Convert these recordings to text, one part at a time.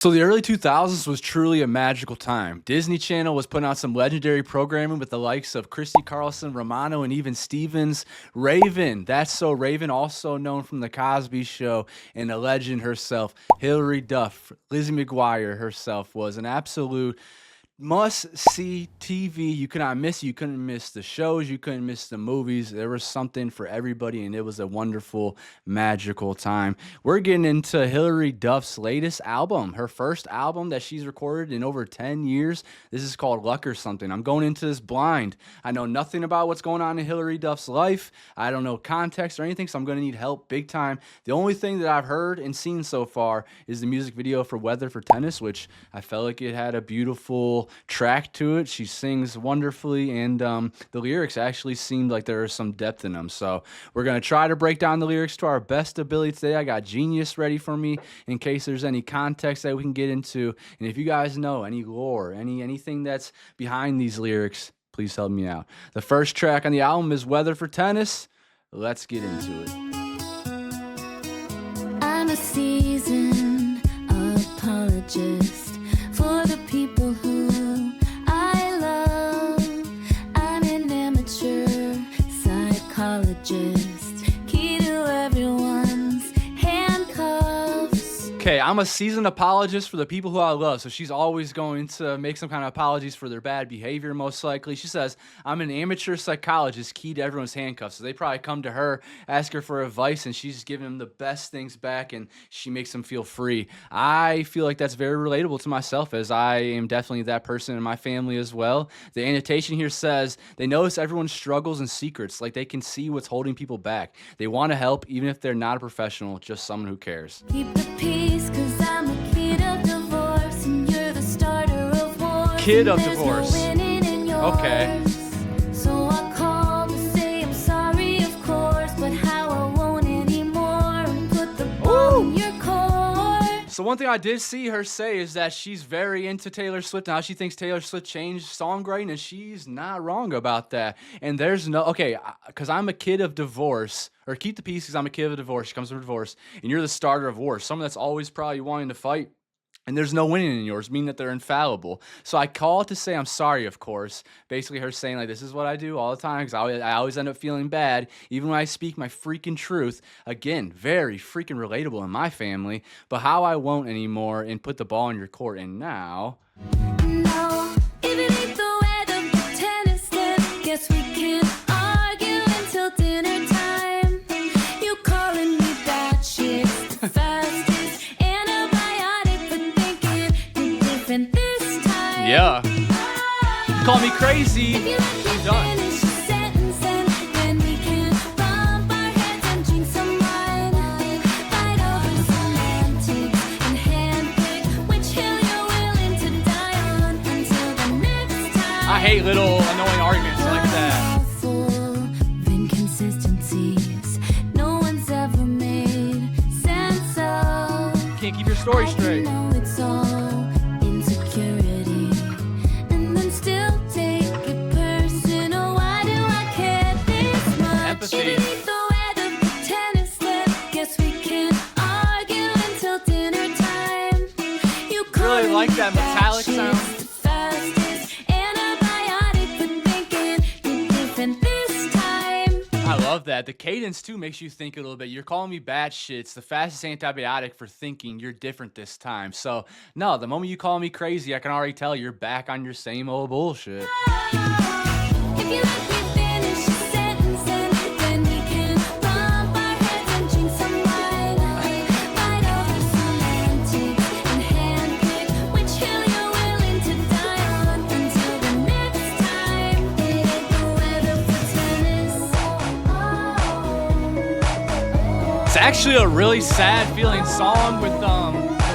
So the early 2000s was truly a magical time. Disney Channel was putting out some legendary programming with the likes of Christy Carlson, Romano, and even Stevens. Raven, That's So Raven, also known from The Cosby Show, and the legend herself, Hilary Duff. Lizzie McGuire herself was an absolute must-see TV. You could not miss it. You couldn't miss the shows. You couldn't miss the movies. There was something for everybody, and it was a wonderful, magical time. We're getting into Hilary Duff's latest album, her first album that she's recorded in over 10 years. This is called Luck or Something. I'm going into this blind. I know nothing about what's going on in Hilary Duff's life. I don't know context or anything, so I'm going to need help big time. The only thing that I've heard and seen so far is the music video for Weather for Tennis, which I felt like it had a beautiful track to it. She sings wonderfully, and the lyrics actually seemed like there was some depth in them. So we're going to try to break down the lyrics to our best ability today. I got Genius ready for me in case there's any context that we can get into. And if you guys know any lore, anything that's behind these lyrics, please help me out. The first track on the album is Weather for Tennis. Let's get into it. I'm a seasoned apologist for the people who I love. I'm an amateur psychologist, key to everyone's handcuffs. Okay, I'm a seasoned apologist for the people who I love. So she's always going to make some kind of apologies for their bad behavior, most likely. She says, I'm an amateur psychologist, key to everyone's handcuffs. So they probably come to her, ask her for advice, and she's giving them the best things back, and she makes them feel free. I feel like that's very relatable to myself, as I am definitely that person in my family as well. The annotation here says, they notice everyone's struggles and secrets, like they can see what's holding people back. They want to help, even if they're not a professional, just someone who cares. Keep the peace, 'cause I'm a kid of divorce, and you're the starter of war. Kid of divorce. Okay. So I call to say I'm sorry, of course, but how I won't anymore, and put the ball in your court. So one thing I did see her say is that she's very into Taylor Swift and how she thinks Taylor Swift changed songwriting, and she's not wrong about that. And there's no, okay, because I'm a kid of divorce, or keep the peace because I'm a kid of divorce. She comes from divorce, and you're the starter of war. Someone that's always probably wanting to fight. And there's no winning in yours, meaning that they're infallible. So I call to say I'm sorry, of course. Basically her saying, like, this is what I do all the time, because I always end up feeling bad, even when I speak my freaking truth. Again, very freaking relatable in my family. But how I won't anymore, and put the ball in your court. And now... No, if it ain't the weather for tennis, then guess we can argue until dinner time. You calling me batshit, the fastest antibiotic for thinking you're different this time. Yeah. You call me crazy, If you let me I'm done. finish your sentence, and then we can bump our heads and drink some wine. Fight over semantics and handpick which hill you're willing to die on until the next time. I hate little annoying arguments like that. All full of inconsistencies no one's ever made sense of. Can't keep your story straight. I know it's all insecurity, and then still take it personal. Why do I care this much? Empathy. If it ain't the weather for tennis, then guess we can argue until dinner time. You Really calling like me that metallic batshit, sound. the fastest antibiotic for thinking you're different this time. I love that. The cadence, too, makes you think a little bit. You're calling me batshit. It's the fastest antibiotic for thinking you're different this time. So, no, the moment you call me crazy, I can already tell you're back on your same old bullshit. If you let me finish your sentence, and then we can bump our heads and drink some wine. Fight over semantics and handpick which hill you're willing to die on until the next time. It ain't the weather for tennis. It's actually a really sad feeling song with the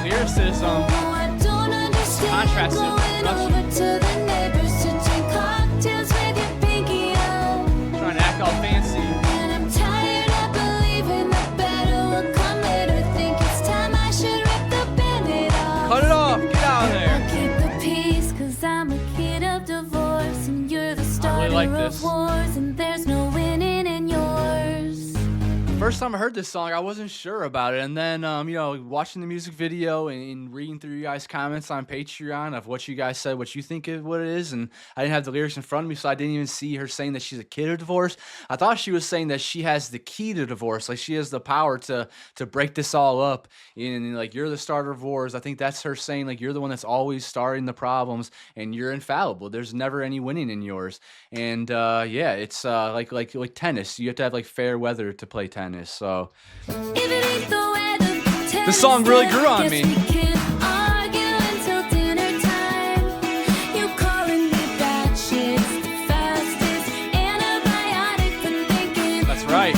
lyricism. I don't understand Contrasted going production. over to the neighbors to drink cocktails with your pinky out. Trying to act all fancy. And I'm tired of believing that better will come later. Think it's time I should rip the band-aid off. Cut it off. Get out of there. I'll keep the peace, 'cause I'm a kid of divorce, and you're the starter like of this. wars, and there's no winning in yours. first time I heard this song, I wasn't sure about it, and then watching the music video and reading through you guys' comments on Patreon of what you guys said, what you think of what it is, and I didn't have the lyrics in front of me, so I didn't even see her saying that she's a kid of divorce. I thought she was saying that she has the key to divorce, like she has the power to break this all up, and like you're the starter of wars. I think that's her saying like you're the one that's always starting the problems, and you're infallible. There's never any winning in yours, and it's like tennis. You have to have like fair weather to play tennis. So the song really grew on me. That's right.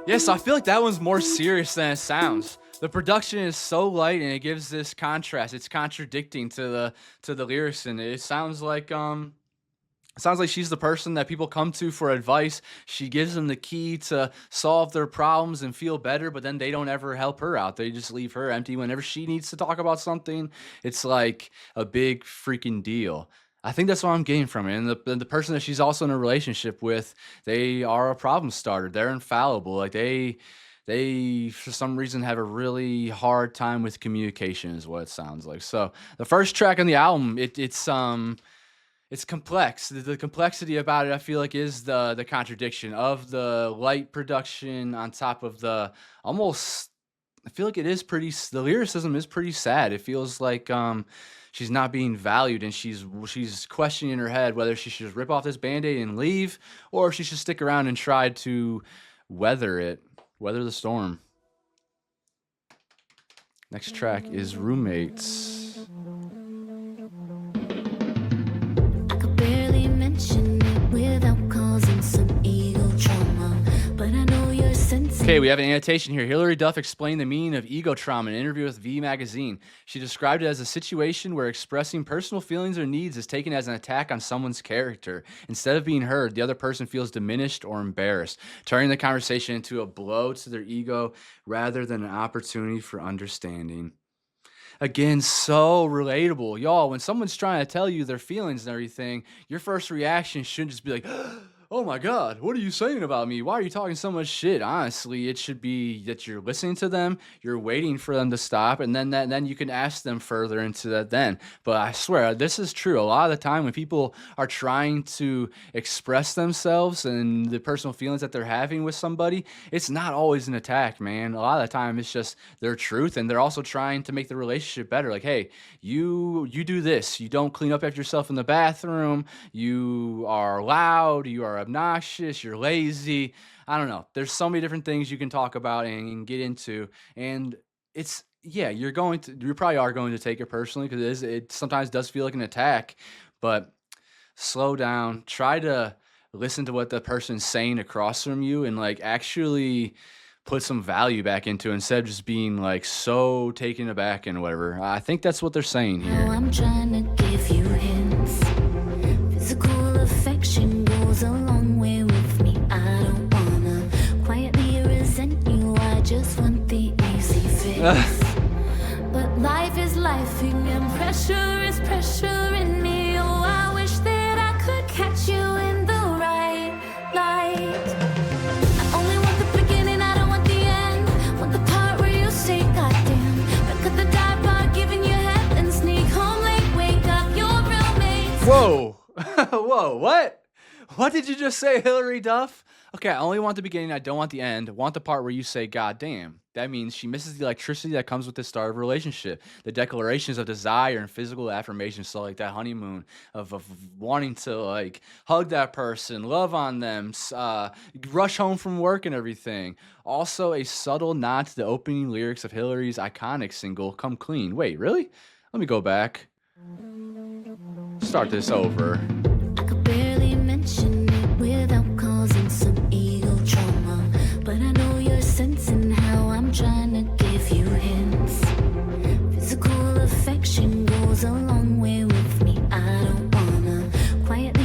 Yes, I feel like that one's more serious than it sounds. The production is so light and it gives this contrast. It's contradicting to the lyrics, and it sounds like she's the person that people come to for advice. She gives them the key to solve their problems and feel better, but then they don't ever help her out. They just leave her empty whenever she needs to talk about something. It's like a big freaking deal. I think that's what I'm getting from it. And the person that she's also in a relationship with, they are a problem starter. They're infallible. Like they for some reason have a really hard time with communication is what it sounds like. So the first track on the album, it's complex. The complexity about it, I feel like, is the contradiction of the light production on top of the almost. I feel like it is pretty. The lyricism is pretty sad. It feels like she's not being valued, and she's questioning in her head whether she should just rip off this Band-Aid and leave, or if she should stick around and try to weather the storm. Next track is Roommates. I could barely mention it without causing some ego trauma, but I know you're sensitive. Okay, we have an annotation here. Hilary Duff explained the meaning of ego trauma in an interview with V Magazine. She described it as a situation where expressing personal feelings or needs is taken as an attack on someone's character. Instead of being heard, the other person feels diminished or embarrassed, turning the conversation into a blow to their ego rather than an opportunity for understanding. Again, so relatable. Y'all, when someone's trying to tell you their feelings and everything, your first reaction shouldn't just be like, oh my God, what are you saying about me? Why are you talking so much shit? Honestly, it should be that you're listening to them, you're waiting for them to stop, and then you can ask them further into that then. But I swear, this is true. A lot of the time when people are trying to express themselves and the personal feelings that they're having with somebody, it's not always an attack, man. A lot of the time it's just their truth, and they're also trying to make the relationship better. Like, hey, you do this. You don't clean up after yourself in the bathroom. You are loud. You are obnoxious, you're lazy. I don't know. There's so many different things you can talk about and get into, and you probably are going to take it personally because it sometimes does feel like an attack. But slow down. Try to listen to what the person's saying across from you, and like actually put some value back into it instead of just being like so taken aback and whatever. I think that's what they're saying here. Now I'm trying to give you hints. Physical affection goes a long way with me. I don't wanna quietly resent you. I just want the easy fix. But life is lifing and pressure is pressure in me. Oh, I wish that I could catch you in the right light. I only want the beginning, I don't want the end. Want the part where you say goddamn. But cut the die part, giving you head and sneak home late. Wake up your roommates. Whoa. Whoa, what? What did you just say, Hilary Duff? Okay, I only want the beginning, I don't want the end. I want the part where you say, God damn. That means she misses the electricity that comes with the start of a relationship. The declarations of desire and physical affirmations, so like that honeymoon of wanting to like hug that person, love on them, rush home from work and everything. Also a subtle nod to the opening lyrics of Hilary's iconic single, Come Clean. Wait, really? Let me go back. Start this over. I could barely mention it without causing some ego trauma, but I know you're sensing how I'm trying to give you hints. Physical affection goes a long way with me. I don't wanna quietly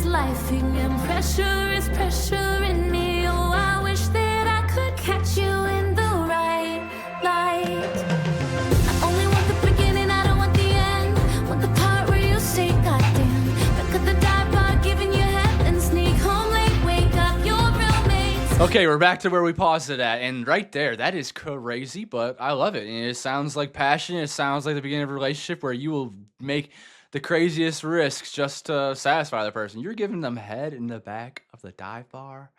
life and pressure is pressuring me. Oh, I wish that I could catch you in the right light. I only want the beginning, I don't want the end. Want the part where you say goddamn. Back at the dive bar, giving you head and sneak home late, wake up your roommates. Okay, we're back to where we paused it at, and right there, that is crazy, but I love it. And it sounds like passion. It sounds like the beginning of a relationship where you will make the craziest risks just to satisfy the person. You're giving them head in the back of the dive bar.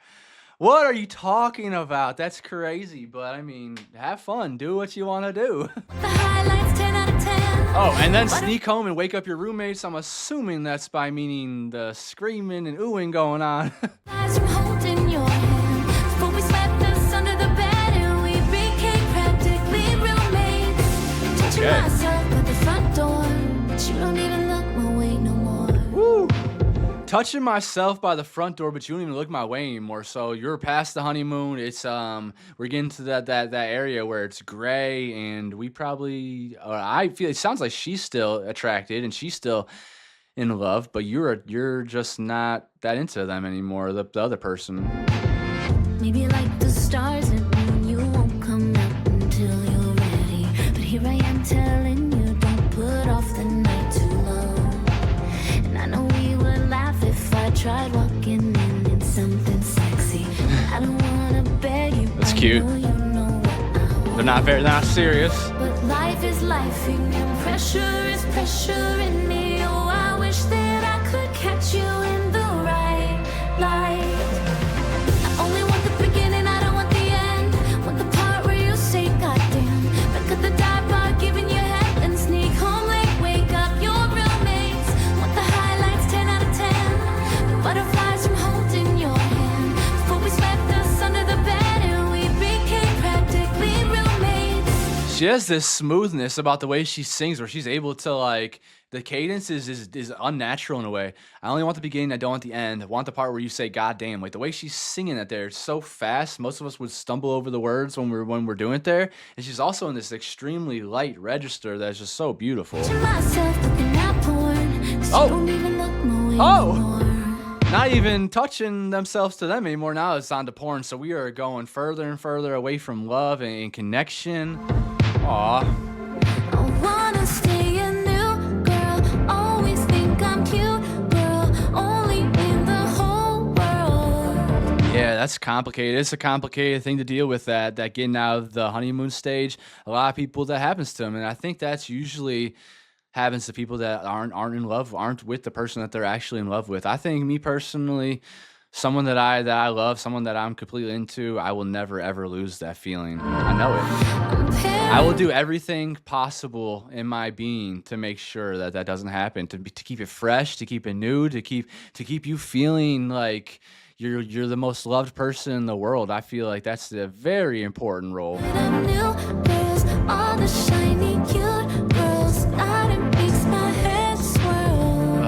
What are you talking about? That's crazy, but I mean, have fun. Do what you want to do. The highlights 10 out of 10. Oh, and then sneak home and wake up your roommates. I'm assuming that's by meaning the screaming and oohing going on. Eyes from holding your hand. Before we swept us under the bed and we became practically roommates. Touching Okay. myself at the front door, but you don't even look my way no more. Woo! Touching myself by the front door, but you don't even look my way anymore. So you're past the honeymoon. It's we're getting to that area where it's gray, and we probably, or I feel it sounds like she's still attracted and she's still in love, but you're just not that into them anymore. The other person. Maybe like the stars at noon, you won't come out until you're ready. But here I am telling you, don't put off the night too long. And I know we would laugh if I tried walking in something sexy. I don't wanna beg you. That's I cute. know you know what I want. They're not serious. But life is lifing and pressure is pressuring me. Oh, I wish that I could catch you in the right light. I only want the beginning, I don't want the end. Want the part where you say goddamn. Back at the dive bar, giving you head and sneak home late, wake up your roommates. Want the highlights 10 out of 10. The butterflies from holding your hand. Before we swept us under the bed and we became practically roommates. She has this smoothness about the way she sings where she's able to, like, the cadence is unnatural in a way. I only want the beginning, I don't want the end. I want the part where you say God damn. Like the way she's singing it there, it's so fast. Most of us would stumble over the words when we're doing it there. And she's also in this extremely light register that's just so beautiful. To myself looking at porn. So Oh. you don't even look my way Oh. anymore. Not even touching themselves to them anymore. Now it's on to porn. So we are going further and further away from love and connection. Aw. I wanna stay a new girl. Always think I'm cute, girl. Only in the whole world. Yeah, that's complicated. It's a complicated thing to deal with that getting out of the honeymoon stage. A lot of people that happens to them, and I think that's usually happens to people that aren't in love, aren't with the person that they're actually in love with. I think me personally, someone that I love, someone that I'm completely into, I will never ever lose that feeling. I know it. I will do everything possible in my being to make sure that doesn't happen. To keep it fresh, to keep it new, to keep you feeling like you're the most loved person in the world. I feel like that's a very important role. The new girls, all the shiny cute girls. God, it makes my head swirl.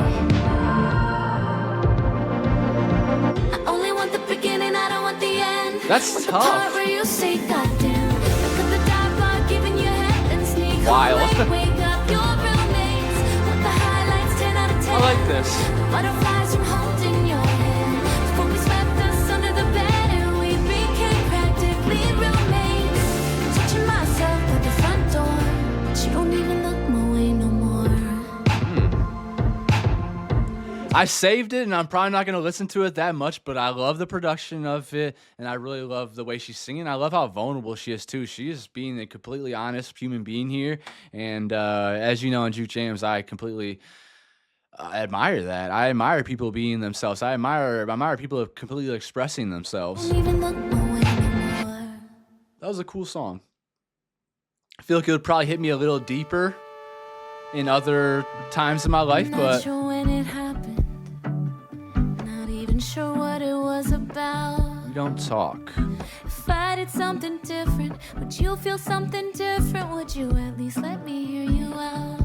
I only want the beginning, I don't want the end. That's Want the tough. part where you say goddamn. Look at the dive bar, giving you head and sneak Wild. home late, wake up your roommates. Want the highlights 10 out of 10. I like this. Butterflies from holding your hand. Before we swept us under the bed and we became practically roommates. Touching myself at the front door, but you don't even look my way no more. I saved it, and I'm probably not going to listen to it that much, but I love the production of it, and I really love the way she's singing. I love how vulnerable she is, too. She is being a completely honest human being here, and as you know, in Juke Jams, I completely admire that. I admire people being themselves. I admire people completely expressing themselves. Don't even look my way no more. That was a cool song. I feel like it would probably hit me a little deeper in other times in my life, Not but sure when it happened. Not even sure what it was about. we don't talk. If I did something different, would you feel something different? Would you at least let me hear you out?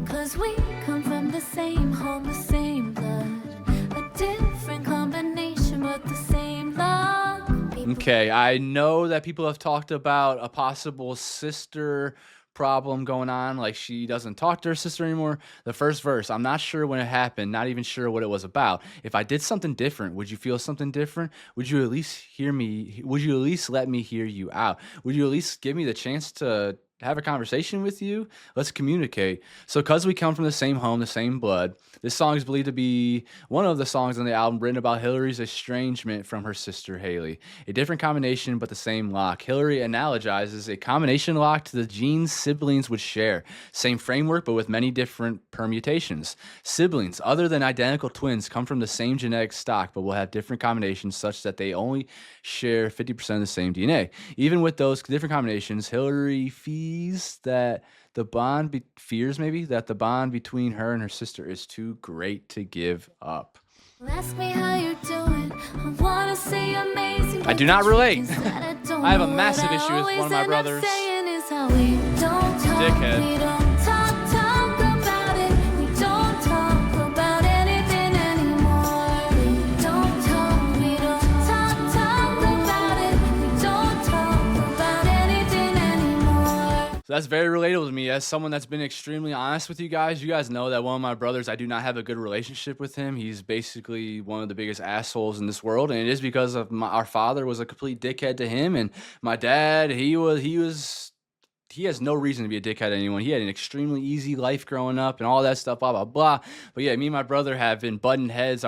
'Cause we come from the same home, the same blood. A different combination, but the same love. People Okay, I know that people have talked about a possible sister problem going on, like she doesn't talk to her sister anymore. The first verse, I'm not sure when it happened, not even sure what it was about. If I did something different, would you feel something different? Would you at least hear me? Would you at least let me hear you out? Would you at least give me the chance to have a conversation with you? Let's communicate. So, because we come from the same home, the same blood, this song is believed to be one of the songs on the album written about Hilary's estrangement from her sister Haley. A different combination, but the same lock. Hilary analogizes a combination lock to the genes siblings would share. Same framework, but with many different permutations. Siblings, other than identical twins, come from the same genetic stock, but will have different combinations such that they only share 50% of the same DNA. Even with those different combinations, Hilary fears that the bond between her and her sister is too great to give up. Ask me how you're doing. I wanna say amazing. I do not relate. I have a massive issue with one of my brothers. Dickhead. We don't talk about it. We don't talk about anything anymore. We don't talk about it. We don't talk about anything anymore. So that's very relatable to me as someone that's been extremely honest with you guys. You guys know that one of my brothers, I do not have a good relationship with him. He's basically one of the biggest assholes in this world, and it is because of our father was a complete dickhead to him, and my dad, he has no reason to be a dickhead to anyone. He had an extremely easy life growing up and all that stuff, blah, blah, blah. But yeah, me and my brother have been butting heads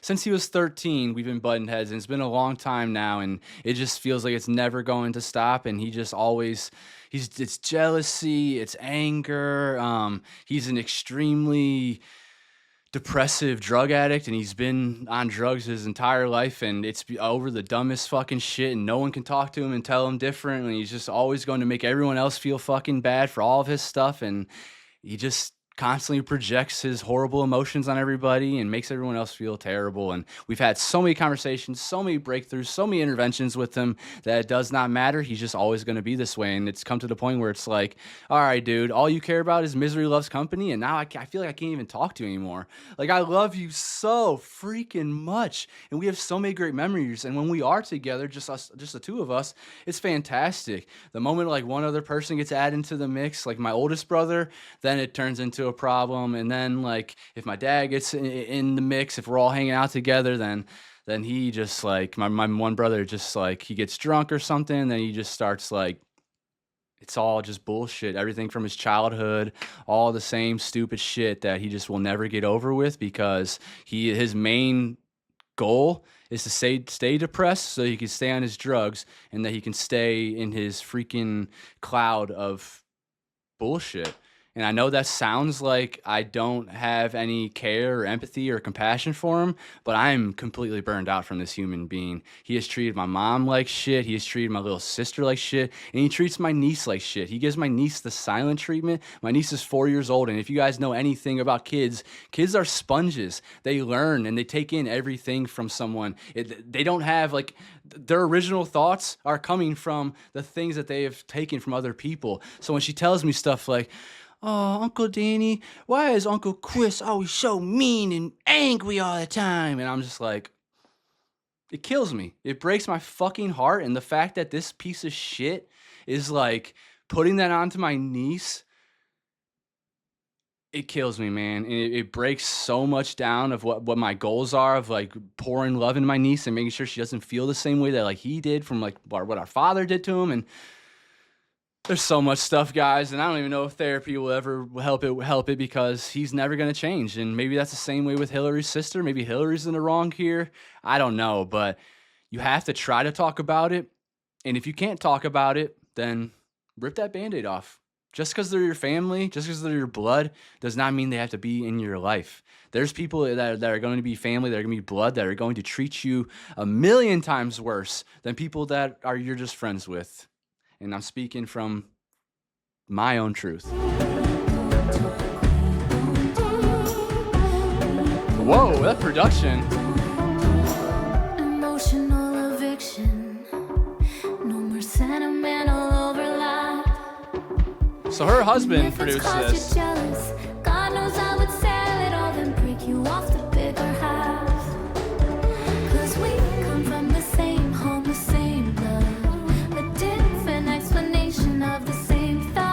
since he was 13, we've been butting heads, and it's been a long time now, and it just feels like it's never going to stop, and he just always... it's jealousy, it's anger. He's an extremely depressive drug addict, and he's been on drugs his entire life, and it's over the dumbest fucking shit, and no one can talk to him and tell him different, and he's just always going to make everyone else feel fucking bad for all of his stuff, and he just constantly projects his horrible emotions on everybody and makes everyone else feel terrible. And we've had so many conversations, so many breakthroughs, so many interventions with him that it does not matter. He's just always going to be this way. And it's come to the point where it's like, all right, dude, all you care about is misery loves company. And now I feel like I can't even talk to you anymore. Like, I love you so freaking much. And we have so many great memories. And when we are together, just the two of us, it's fantastic. The moment like one other person gets added into the mix, like my oldest brother, then it turns into a problem. And then like if my dad gets in the mix, if we're all hanging out together, then he just like my one brother just like he gets drunk or something, then he just starts like, it's all just bullshit, everything from his childhood, all the same stupid shit that he just will never get over with, because his main goal is to stay depressed so he can stay on his drugs and that he can stay in his freaking cloud of bullshit. And I know that sounds like I don't have any care or empathy or compassion for him, but I'm completely burned out from this human being. He has treated my mom like shit. He has treated my little sister like shit. And he treats my niece like shit. He gives my niece the silent treatment. My niece is 4 years old. And if you guys know anything about kids are sponges. They learn and they take in everything from someone. They don't have like, their original thoughts are coming from the things that they have taken from other people. So when she tells me stuff like, "Oh, Uncle Danny, why is Uncle Chris always so mean and angry all the time?" And I'm just like, it kills me. It breaks my fucking heart. And the fact that this piece of shit is like putting that onto my niece, it kills me, man. And it breaks so much down of what my goals are of like pouring love in my niece and making sure she doesn't feel the same way that like he did from like what our father did to him. And there's so much stuff, guys, and I don't even know if therapy will ever help it because he's never going to change. And maybe that's the same way with Hilary's sister. Maybe Hilary's in the wrong here. I don't know, but you have to try to talk about it. And if you can't talk about it, then rip that Band-Aid off. Just because they're your family, just because they're your blood, does not mean they have to be in your life. There's people that are going to be family, that are going to be blood, that are going to treat you a million times worse than people that you're just friends with. And I'm speaking from my own truth. Whoa, that production. Emotional eviction. No more sentimental overlap. So her husband If it's produced 'cause this. you're jealous, God knows I would sell it all and break you off the bigger half. 'Cause we come from the same home, the same blood. A different explanation of the same thought.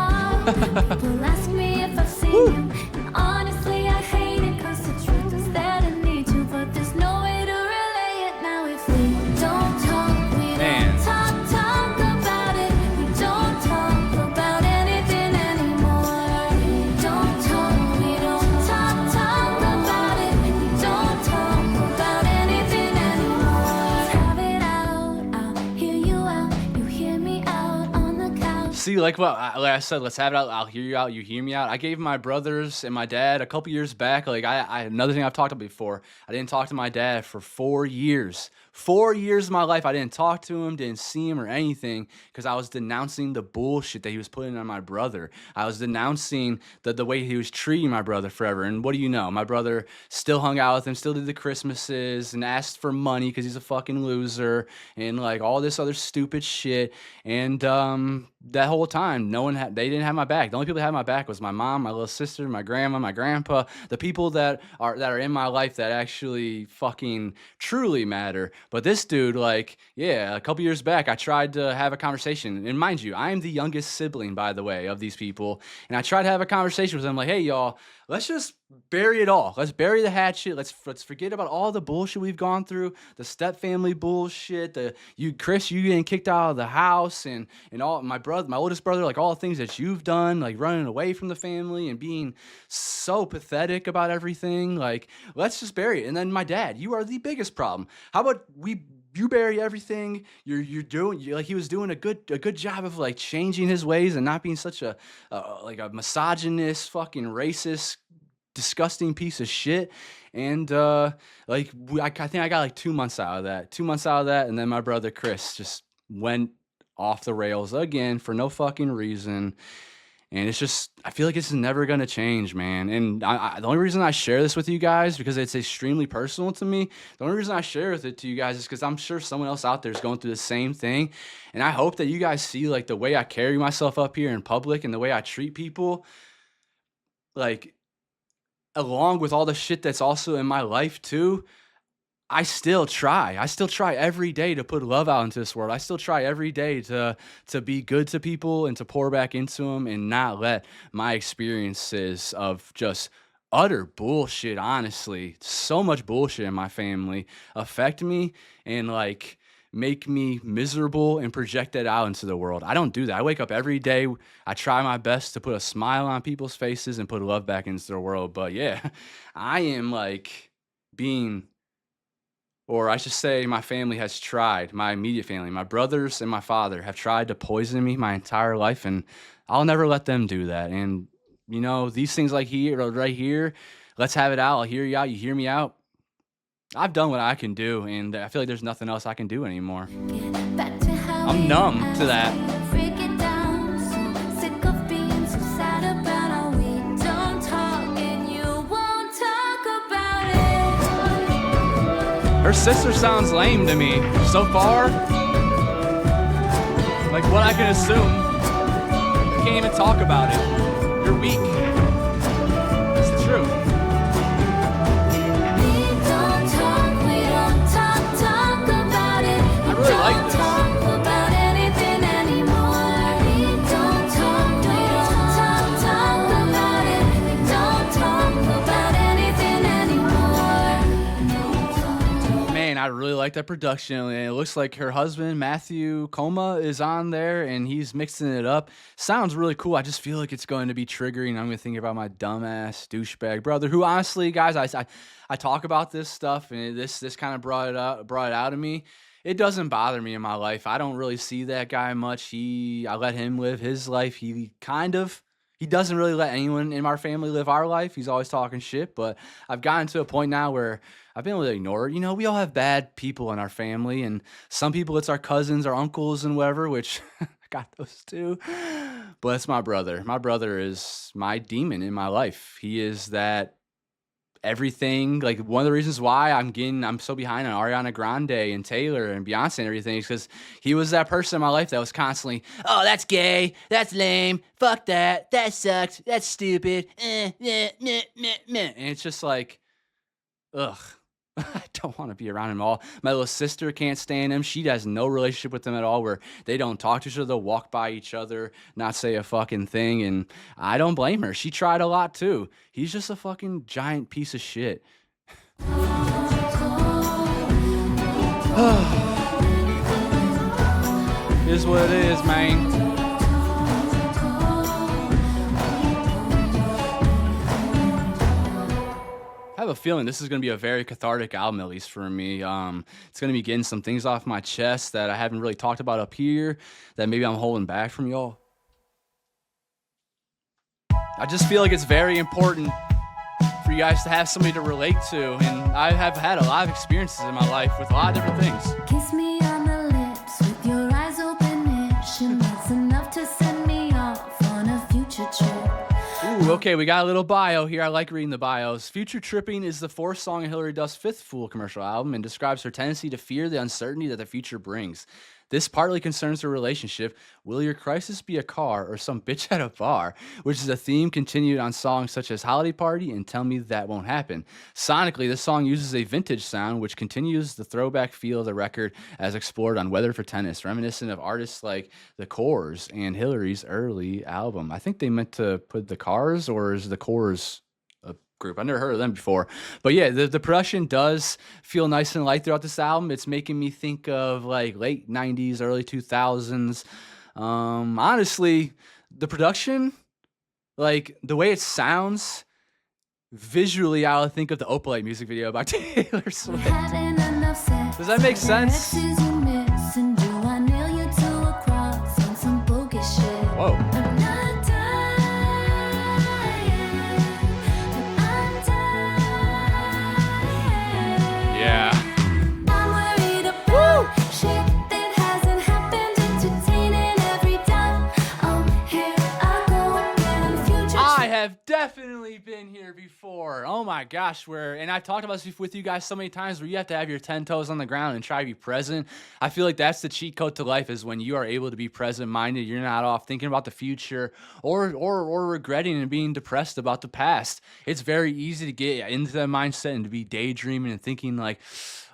See, like I said, let's have it out. I'll hear you out. You hear me out. I gave my brothers and my dad a couple years back. Like another thing I've talked about before. I didn't talk to my dad for 4 years. 4 years of my life, I didn't talk to him, didn't see him or anything, because I was denouncing the bullshit that he was putting on my brother. I was denouncing the way he was treating my brother forever. And what do you know? My brother still hung out with him, still did the Christmases, and asked for money because he's a fucking loser, and like all this other stupid shit. And that whole time, they didn't have my back. The only people that had my back was my mom, my little sister, my grandma, my grandpa, the people that are in my life that actually fucking truly matter. But this dude, like, yeah, a couple years back, I tried to have a conversation. And mind you, I am the youngest sibling, by the way, of these people. And I tried to have a conversation with them, like, hey, y'all, let's just bury it all. Let's bury the hatchet. Let's forget about all the bullshit we've gone through, the step family bullshit, Chris, you getting kicked out of the house, and all my oldest brother, like all the things that you've done, like running away from the family and being so pathetic about everything. Like, let's just bury it. And then my dad, you are the biggest problem. How about you bury everything? Like he was doing a good job of like changing his ways and not being such a like a misogynist, fucking racist, disgusting piece of shit. And I think I got like 2 months out of that. And then my brother Chris just went off the rails again for no fucking reason. And it's just, I feel like this is never going to change, man. And the only reason I share this with you guys, because it's extremely personal to me, the only reason I share it to you guys is because I'm sure someone else out there is going through the same thing. And I hope that you guys see like the way I carry myself up here in public and the way I treat people, like, along with all the shit that's also in my life too. I still try every day to put love out into this world. I still try every day to be good to people and to pour back into them and not let my experiences of just utter bullshit, honestly, so much bullshit in my family, affect me and like make me miserable and project that out into the world. I don't do that. I wake up every day. I try my best to put a smile on people's faces and put love back into the world. But yeah, I am like or I should say my family has tried, my immediate family, my brothers and my father have tried to poison me my entire life, and I'll never let them do that. And, you know, these things like right here, let's have it out. I'll hear you out. You hear me out. I've done what I can do, and I feel like there's nothing else I can do anymore. I'm numb to that. Her sister sounds lame to me. So far, like what I can assume. I can't even talk about it. You're weak. That's the truth. I really like this. I really like that production, and it looks like her husband Matthew Coma is on there and he's mixing it up. Sounds really cool. I just feel like it's going to be triggering. I'm gonna think about my dumbass douchebag brother, who honestly, guys, I talk about this stuff, and this kind of brought it out of me. It doesn't bother me in my life. I don't really see that guy much. I let him live his life. He doesn't really let anyone in our family live our life. He's always talking shit, but I've gotten to a point now where I've been able to ignore it. You know, we all have bad people in our family, and some people it's our cousins, our uncles, and whatever, which I got those too. But it's my brother. My brother is my demon in my life. He is that everything. Like, one of the reasons why I'm so behind on Ariana Grande and Taylor and Beyonce and everything is because he was that person in my life that was constantly, oh, that's gay, that's lame, fuck that sucks, that's stupid, meh, meh, meh, meh. And it's just like, ugh. I don't want to be around him at all. My little sister can't stand him. She has no relationship with him at all, where they don't talk to each other, they'll walk by each other, not say a fucking thing, and I don't blame her. She tried a lot too. He's just a fucking giant piece of shit. Is what it is, man. I have a feeling this is going to be a very cathartic album, at least for me. It's going to be getting some things off my chest that I haven't really talked about up here, that maybe I'm holding back from y'all. I just feel like it's very important for you guys to have somebody to relate to, and I have had a lot of experiences in my life with a lot of different things. Kiss me on the lips with your eyes open-ish, and that's enough to send me off on a future trip. Ooh, okay, we got a little bio here. I like reading the bios. Future Tripping is the fourth song in Hilary Duff's fifth full commercial album and describes her tendency to fear the uncertainty that the future brings. This partly concerns her relationship. Will your crisis be a car or some bitch at a bar? Which is a theme continued on songs such as Holiday Party and Tell Me That Won't Happen. Sonically, this song uses a vintage sound which continues the throwback feel of the record as explored on Weather for Tennis, reminiscent of artists like The Corrs and Hilary's early album. I think they meant to put The Cars, or is The Corrs a group? I've never heard of them before. But yeah, the production does feel nice and light throughout this album. It's making me think of like late 90s, early 2000s. Honestly, the production, like the way it sounds, visually, I would think of the Opalite music video by Taylor Swift. Does that make sense? Whoa. Yeah. I have definitely been here before. Oh my gosh, and I've talked about this with you guys so many times, where you have to have your 10 toes on the ground and try to be present. I feel like that's the cheat code to life, is when you are able to be present minded. You're not off thinking about the future or regretting and being depressed about the past. It's very easy to get into that mindset and to be daydreaming and thinking like,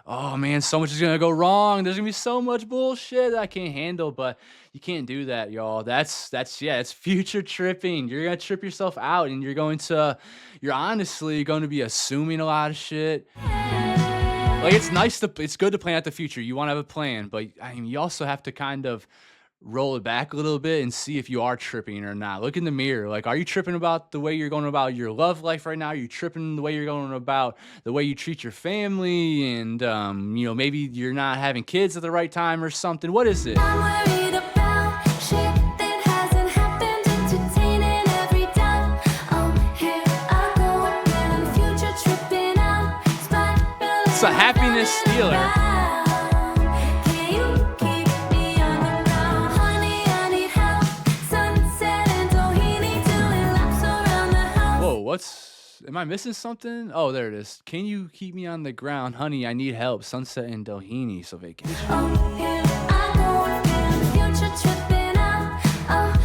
oh man, so much is gonna go wrong. There's gonna be so much bullshit that I can't handle. But you can't do that, y'all. That's it's future tripping. You're gonna trip yourself out, and you're honestly going to be assuming a lot of shit. Like, it's good to plan out the future. You want to have a plan, but I mean, you also have to kind of roll it back a little bit and see if you are tripping or not. Look in the mirror. Like, are you tripping about the way you're going about your love life right now? Are you tripping the way you're going about the way you treat your family? And, maybe you're not having kids at the right time or something. What is it? It's a happiness stealer. Am I missing something? Oh, there it is. Can you keep me on the ground? Honey, I need help. Sunset in Doheny. So vacation.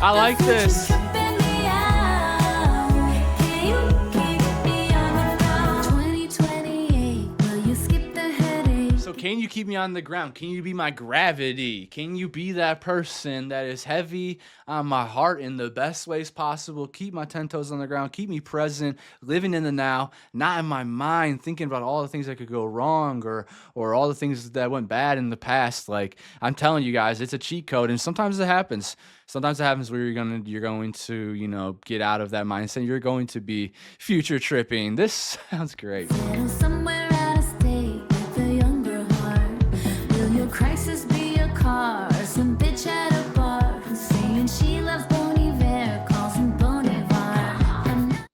I like this. So can you keep me on the ground? Can you be my gravity? Can you be that person that is heavy on my heart in the best ways possible? Keep my 10 toes on the ground. Keep me present, living in the now, not in my mind, thinking about all the things that could go wrong or all the things that went bad in the past. Like, I'm telling you guys, it's a cheat code, and sometimes it happens. Sometimes it happens where you're going to get out of that mindset. You're going to be future tripping. This sounds great. Crisis be a car, some bitch at a bar, saying she loves Bon Iver, calls him Bon Iver.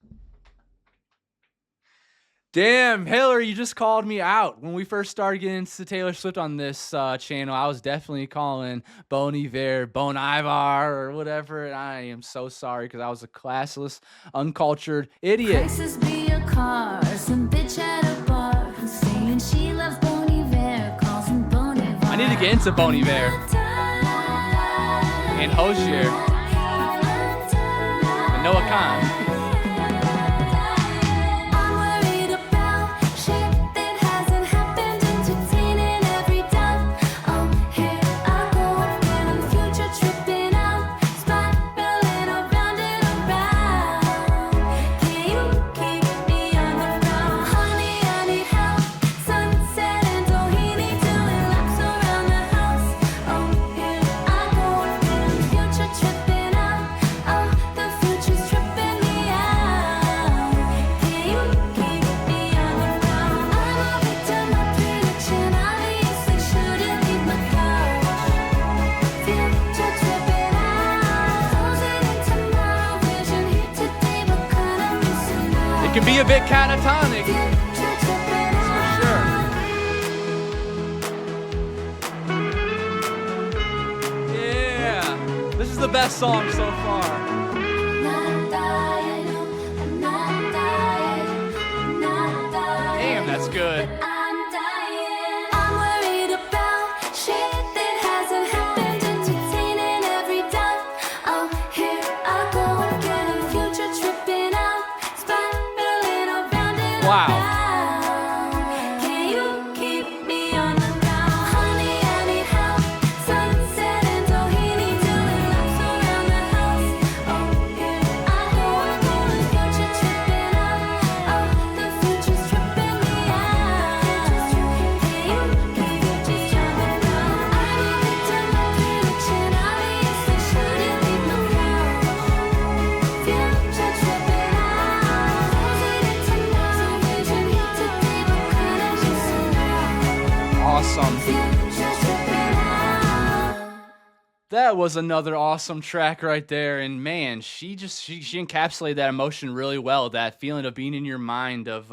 Damn, Hillary, you just called me out. When we first started getting into Taylor Swift on this channel, I was definitely calling Bon Iver, Bon Ivar, or whatever. And I am so sorry, because I was a classless, uncultured idiot. Crisis be a car, some bitch at a bar, saying she loves Bon Iver, calls him Bon Iver. I need to get into Bon Iver and Hozier and Noah Khan. a bit catatonic. Future tripping For sure. Yeah. This is the best song so far. Not dying, I'm not dying, I'm not dying. Damn, that's good. I'm dying. I'm worried about shit that hasn't happened, entertaining every doubt. Oh, here I go again, future tripping out, spiraling around and Wow. around. Can you keep me on the ground? Honey, I need help. Sunset in Tahiti, doing laps around the house. Oh, here I go again, future tripping out. Oh, the future's tripping me out. Can you just try me now? I'm a victim of prediction. Obviously shouldn't leave no doubt. Future tripping out. Positive tomorrow, vision here today, but kinda just now. Awesome. Future tripping out. That was another awesome track right there, and man, she encapsulated that emotion really well. That feeling of being in your mind of,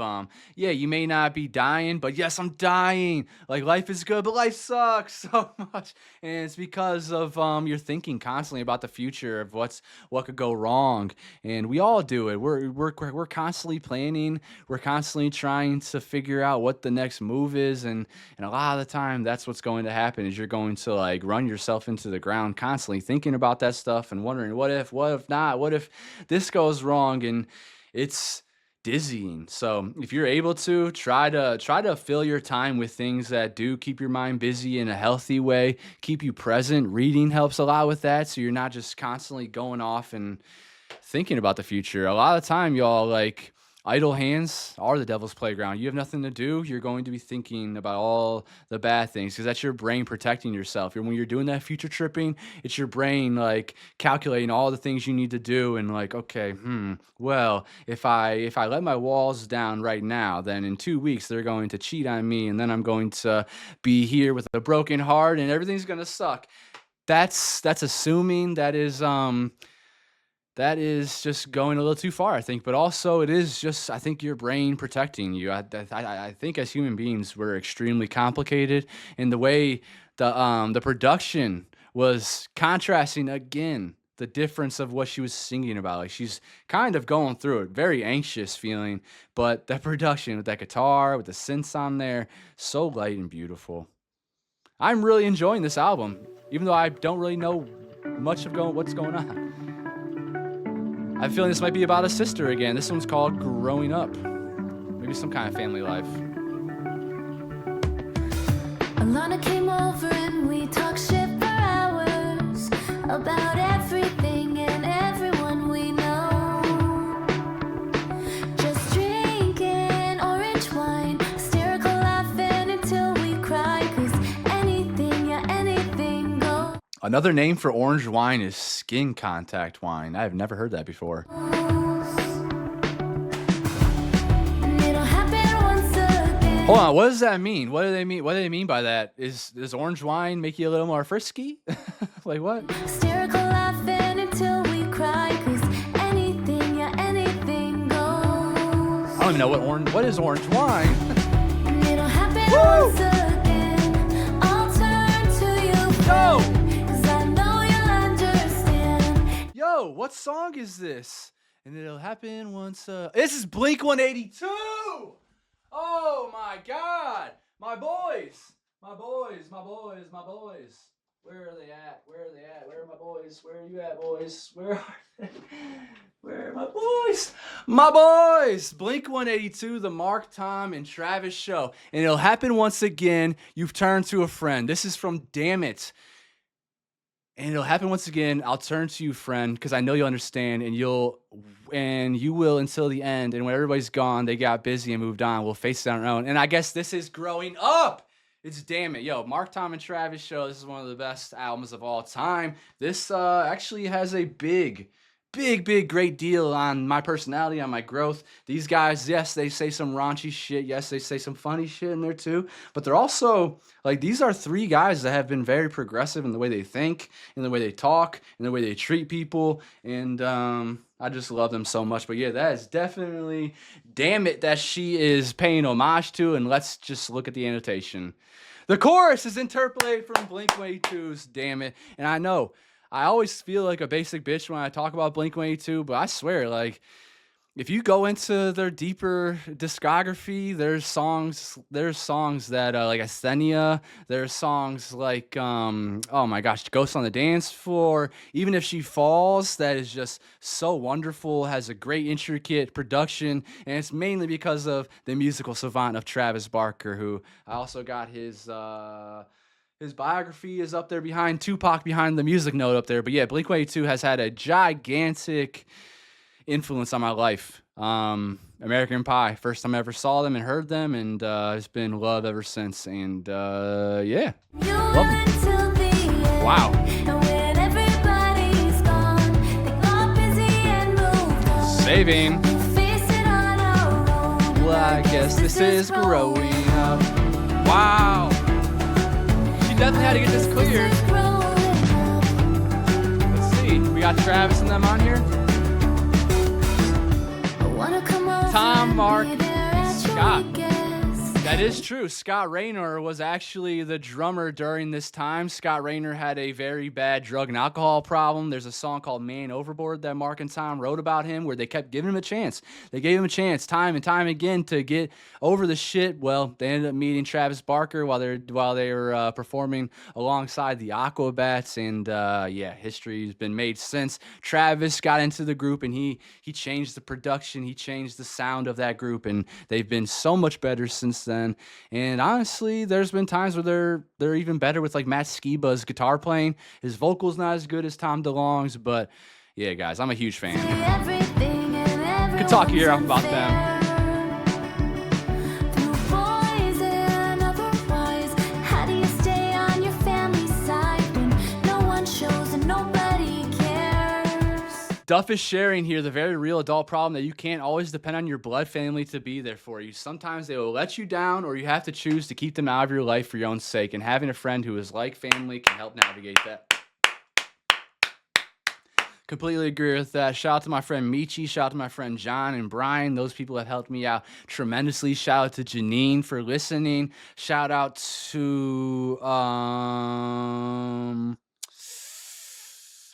yeah, you may not be dying, but yes, I'm dying. Like life is good, but life sucks so much, and it's because of you're thinking constantly about the future of what could go wrong, and we all do it. We're constantly planning. We're constantly trying to figure out what the next move is, and a lot of the time, that's what's going to happen. Is you're going to like run yourself into the ground, constantly thinking about that stuff and wondering what if not, what if this goes wrong, and it's dizzying. So if you're able to try to fill your time with things that do keep your mind busy in a healthy way, keep you present. Reading helps a lot with that, so you're not just constantly going off and thinking about the future. A lot of time, y'all, like idle hands are the devil's playground. You have nothing to do, you're going to be thinking about all the bad things, because that's your brain protecting yourself. When you're doing that future tripping, it's your brain like calculating all the things you need to do, and like, okay, well, if I let my walls down right now, then in 2 weeks they're going to cheat on me, and then I'm going to be here with a broken heart, and everything's gonna suck. That's assuming. That is just going a little too far, I think. But also, it is just, I think, your brain protecting you. I think as human beings, we're extremely complicated, and the way the production was contrasting again the difference of what she was singing about. Like she's kind of going through it, very anxious feeling, but that production with that guitar, with the synths on there, so light and beautiful. I'm really enjoying this album, even though I don't really know much of what's going on. I have a feeling this might be about a sister again. This one's called Growing Up. Maybe some kind of family life. Alana came over and we talked shit for hours about everything and everyone we know. Just drinking orange wine, hysterical laughing until we cry, 'cause anything, yeah, anything goes. Another name for orange wine is skin contact wine. I've never heard that before. And it'll happen once again. Hold on, what does that mean? What do they mean? What do they mean by that? Does orange wine make you a little more frisky? Like what? Hysterical laughing until we cry, 'cause anything, yeah, anything goes. I don't even know what is orange wine. And it'll happen Woo! once again. I'll turn to you, Yo! friend, 'cause I know you'll understand. Yo, what song is this? And it'll happen once. This is Blink 182. Oh my God, my boys. Where are they at? Where are my boys? Where are you at, boys? Where are they? Where are my boys? My boys! Blink 182, the Mark, Tom, and Travis show. And it'll happen once again. You've turned to a friend. This is from Damn It. And it'll happen once again. I'll turn to you, friend, because I know you'll understand, and you will until the end. And when everybody's gone, they got busy and moved on. We'll face it on our own. And I guess this is growing up. It's Damn It. Yo, Mark, Tom, and Travis show. This is one of the best albums of all time. This actually has a big big great deal on my personality, on my growth. These guys, yes, they say some raunchy shit, yes, they say some funny shit in there too, but they're also like, these are three guys that have been very progressive in the way they think, in the way they talk, in the way they treat people, and I just love them so much. But yeah, that is definitely Damn It that she is paying homage to. And let's just look at the annotation. The chorus is interpolated from Blink-182's Damn It. And I know I always feel like a basic bitch when I talk about Blink-182, but I swear, like, if you go into their deeper discography, there's songs that like Asthenia, there's songs like oh my gosh, Ghost on the Dance Floor, Even If She Falls, that is just so wonderful, has a great intricate production, and it's mainly because of the musical savant of Travis Barker, who I also got his biography is up there behind Tupac, behind the music note up there. But yeah, Blink-182 has had a gigantic influence on my life. American Pie, first time I ever saw them and heard them, and it's been love ever since. And yeah, love them. Wow. Saving. Well, I guess this is growing up. Wow. She definitely had to get this cleared. Let's see. We got Travis and them on here. Tom, Mark, and Scott. That is true. Scott Raynor was actually the drummer during this time. Scott Raynor had a very bad drug and alcohol problem. There's a song called Man Overboard that Mark and Tom wrote about him, where they kept giving him a chance. They gave him a chance time and time again to get over the shit. Well, they ended up meeting Travis Barker while they were performing alongside the Aquabats, and yeah, history's been made since. Travis got into the group, and he changed the production, he changed the sound of that group, and they've been so much better since then. And honestly, there's been times where they're even better with like Matt Skiba's guitar playing. His vocals not as good as Tom DeLonge's, but yeah, guys, I'm a huge fan. Could talk your ear off about them. Duff is sharing here the very real adult problem that you can't always depend on your blood family to be there for you. Sometimes they will let you down, or you have to choose to keep them out of your life for your own sake. And having a friend who is like family can help navigate that. Completely agree with that. Shout out to my friend Michi. Shout out to my friend John and Brian. Those people have helped me out tremendously. Shout out to Janine for listening. Shout out to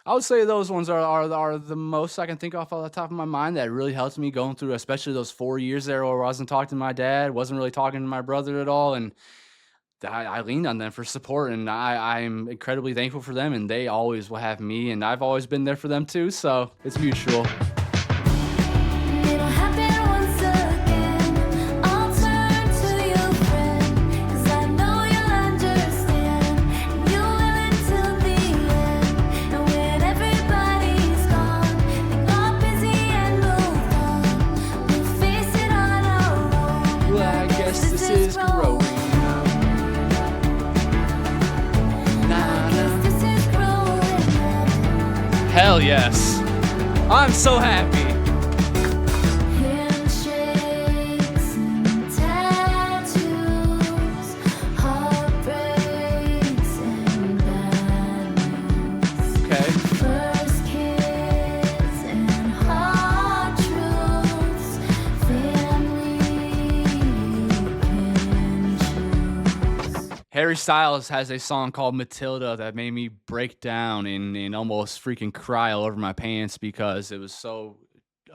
I would say those ones are the most I can think off the top of my mind that really helped me going through, especially those 4 years there where I wasn't talking to my dad, wasn't really talking to my brother at all, and I leaned on them for support, and I'm incredibly thankful for them, and they always will have me, and I've always been there for them too, so it's mutual. Hell yes. I'm so happy. Handshakes and tattoos, heartbreaks and bad news. Okay. First kiss and hard truths, family you can choose. Harry Styles has a song called Matilda that made me break down and almost freaking cry all over my pants because it was so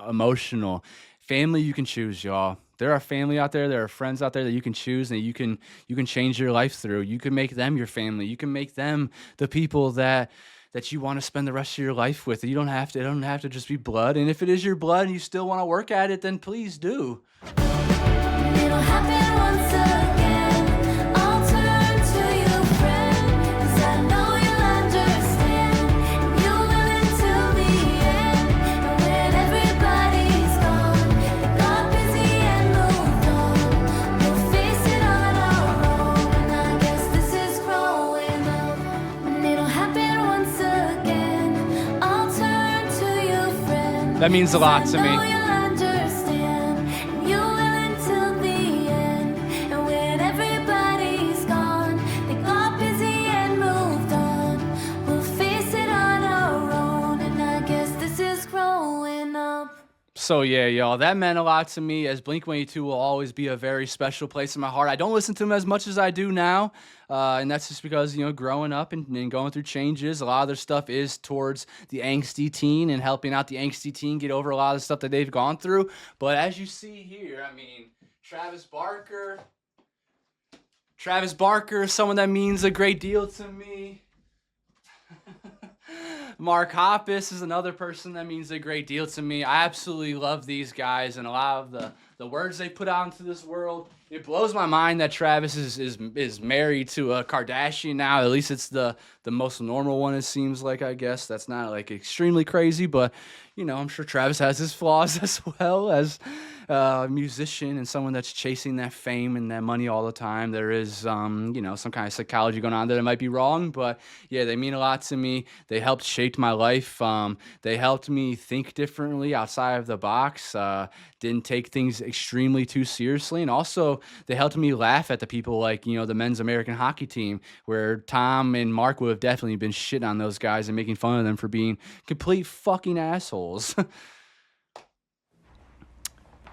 emotional. Family you can choose, y'all. There are family out there, there are friends out there that you can choose and you can change your life through. You can make them your family. You can make them the people that you want to spend the rest of your life with. It don't have to just be blood. And if it is your blood and you still want to work at it, then please do. It'll happen once again. I'll turn to you, friend, 'cause I know you'll understand. You will until the end. And when everybody's gone, they got busy and moved on. We'll face it on our own. And I guess this is growing up. And it'll happen once again. I'll turn to you, friend. That means a lot to I know me. you'll understand, and you will until the end. And when everybody's gone, they got busy and moved on. We'll face it on our own, and I guess this is growing up. So yeah, y'all, that meant a lot to me, as Blink-182 will always be a very special place in my heart. I don't listen to them as much as I do now, and that's just because, you know, growing up and going through changes, a lot of their stuff is towards the angsty teen and helping out the angsty teen get over a lot of the stuff that they've gone through. But as you see here, I mean, Travis Barker, someone that means a great deal to me. Mark Hoppus is another person that means a great deal to me. I absolutely love these guys and a lot of the words they put out into this world. It blows my mind that Travis is married to a Kardashian now. At least it's the most normal one, it seems like, I guess. That's not like extremely crazy, but you know, I'm sure Travis has his flaws as well as a musician and someone that's chasing that fame and that money all the time. There is, you know, some kind of psychology going on there that might be wrong, but yeah, they mean a lot to me. They helped shape my life. They helped me think differently outside of the box. Didn't take things extremely too seriously, and also they helped me laugh at the people like, you know, the men's American hockey team, where Tom and Mark would have definitely been shitting on those guys and making fun of them for being complete fucking assholes.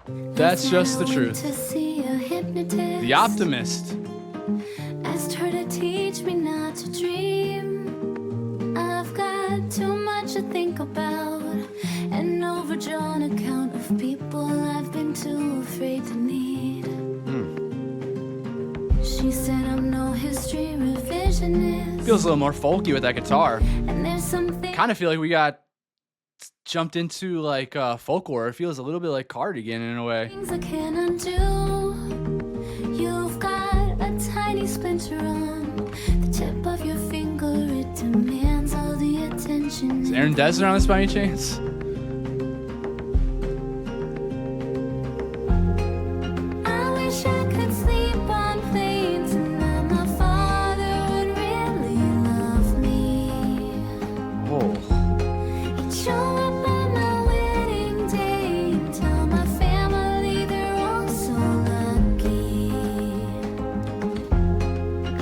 That's just the truth. To see a hypnotist. The Optimist. Asked her to teach me not to dream. I've got too much to think about, an overdrawn account of people I've been too afraid to need. She said I'm no history revisionist. Feels a little more folky with that guitar. And there's something Kind of feel like we got jumped into like folklore. It feels a little bit like Cardigan in a way. things I can undo. You've got a tiny splinter on the tip of your finger. It demands all the attention. Is Aaron Desert on this by any chance? I wish I could sleep on planes and that my father would really love me. Oh. He'd show up on my wedding day and tell my family they're all so lucky.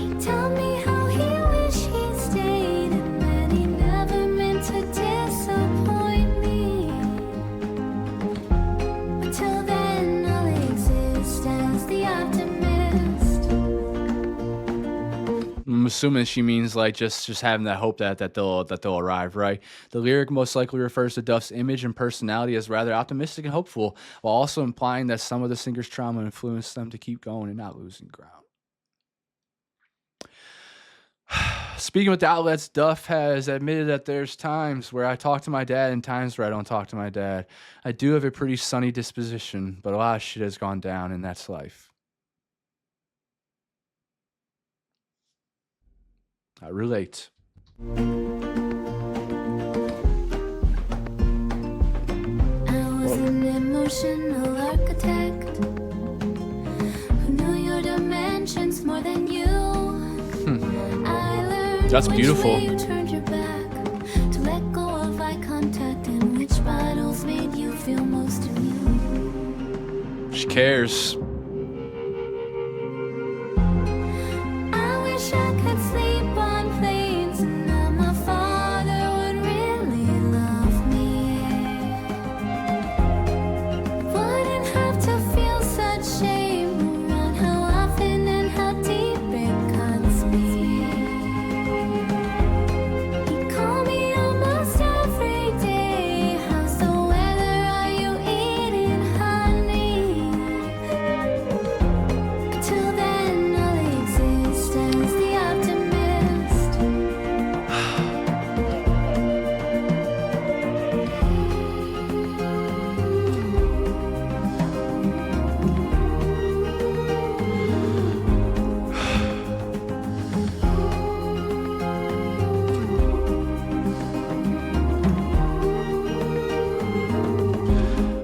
He'd tell me how he wished he'd stayed and that he never meant to disappoint me. But till then, I'll exist as the optimist. I'm assuming she means like just having that hope that they'll arrive, right? The lyric most likely refers to Duff's image and personality as rather optimistic and hopeful, while also implying that some of the singer's trauma influenced them to keep going and not losing ground. Speaking with the outlets, Duff has admitted that there's times where I talk to my dad and times where I don't talk to my dad. I do have a pretty sunny disposition, but a lot of shit has gone down, and that's life. I relate. I was an emotional architect who knew your dimensions more than you. I learned That's which beautiful. way you turned your back, to let go of eye contact, and which battles made you feel most immune. She cares. I wish I could sleep on planes and that my father would really love me. Wouldn't have to feel such shame around how often and how deep it cuts me. He'd call me almost every day. How's the weather? Are you eating honey? But till then, I'll exist as the optimist.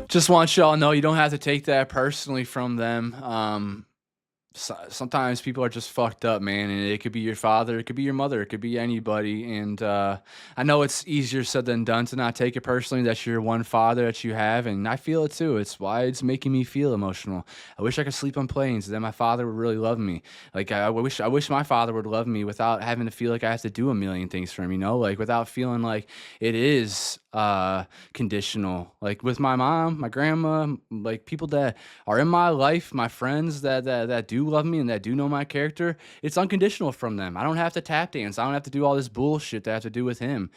Just want y'all to know you don't have to take that personally from them. sometimes people are just fucked up, man, and it could be your father, it could be your mother, it could be anybody. And I know it's easier said than done to not take it personally that you're one father that you have, and I feel it too. It's why it's making me feel emotional. I wish I could sleep on planes, then my father would really love me. Like I wish my father would love me without having to feel like I have to do a million things for him, like without feeling like it is conditional. Like with my mom, my grandma, like people that are in my life, my friends that do love me and that do know my character, it's unconditional from them. I don't have to tap dance. I don't have to do all this bullshit that I have to do with him.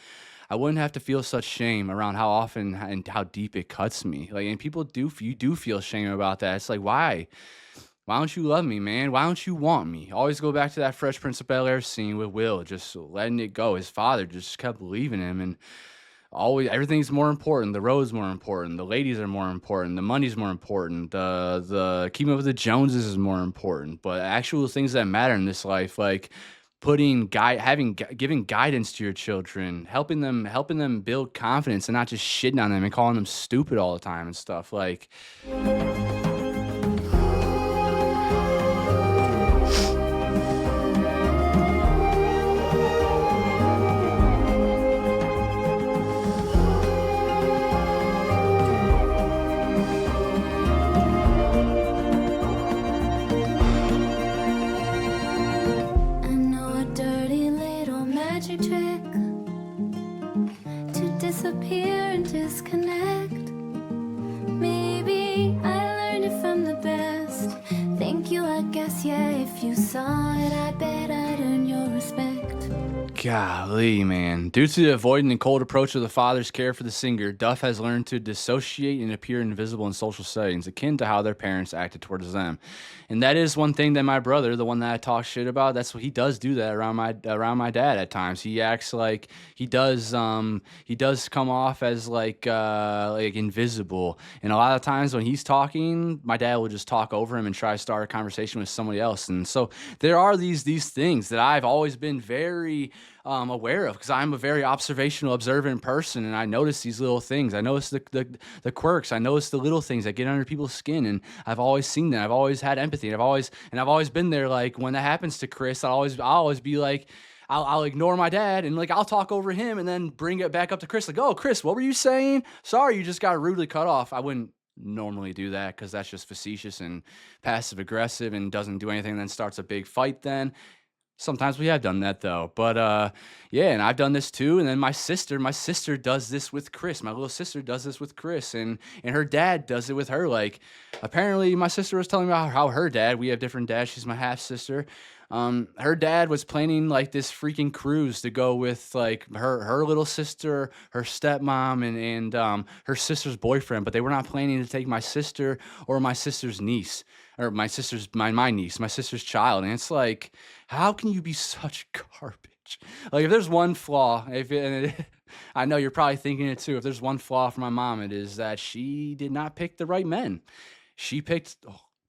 I wouldn't have to feel such shame around how often and how deep it cuts me. Like, and people you do feel shame about that. It's like, why? Why don't you love me, man? Why don't you want me? Always go back to that Fresh Prince of Bel-Air scene with Will, just letting it go. His father just kept leaving him, and always everything's more important. The road's more important. The ladies are more important. The money's more important. The keeping up with the Joneses is more important. But actual things that matter in this life, like giving guidance to your children, helping them build confidence, and not just shitting on them and calling them stupid all the time and stuff. Like, I know a dirty little magic trick to disappear and disconnect. Maybe I learned it from the best. Thank you, I guess, yeah. If you saw it, I bet I'd earn your respect. golly, man. Due to the avoidant and cold approach of the father's care for the singer, Duff has learned to dissociate and appear invisible in social settings, akin to how their parents acted towards them. And that is one thing that my brother, the one that I talk shit about, that's what he does do that around my dad at times. He acts like he does come off as like invisible. And a lot of times when he's talking, my dad will just talk over him and try to start a conversation with somebody else. And so there are these things that I've always been very aware of, because I'm a very observational, observant person, and I notice these little things. I notice the quirks. I notice the little things that get under people's skin, and I've always seen that. I've always had empathy, and I've always been there. Like when that happens to Chris, I'll always be like, I'll ignore my dad, and like I'll talk over him and then bring it back up to Chris. Like, oh, Chris, what were you saying? Sorry, you just got rudely cut off. I wouldn't normally do that because that's just facetious and passive aggressive and doesn't do anything, and then starts a big fight then. Sometimes we have done that though, but yeah, and I've done this too. And then my sister does this with Chris. My little sister does this with Chris, and her dad does it with her. Like, apparently, my sister was telling me about how her dad. We have different dads. She's my half sister. Her dad was planning like this freaking cruise to go with like her little sister, her stepmom, and her sister's boyfriend, but they were not planning to take my sister or my sister's niece, or my niece, my sister's child. And it's like, how can you be such garbage? Like, if there's one flaw, I know you're probably thinking it too. If there's one flaw for my mom, it is that she did not pick the right men. She picked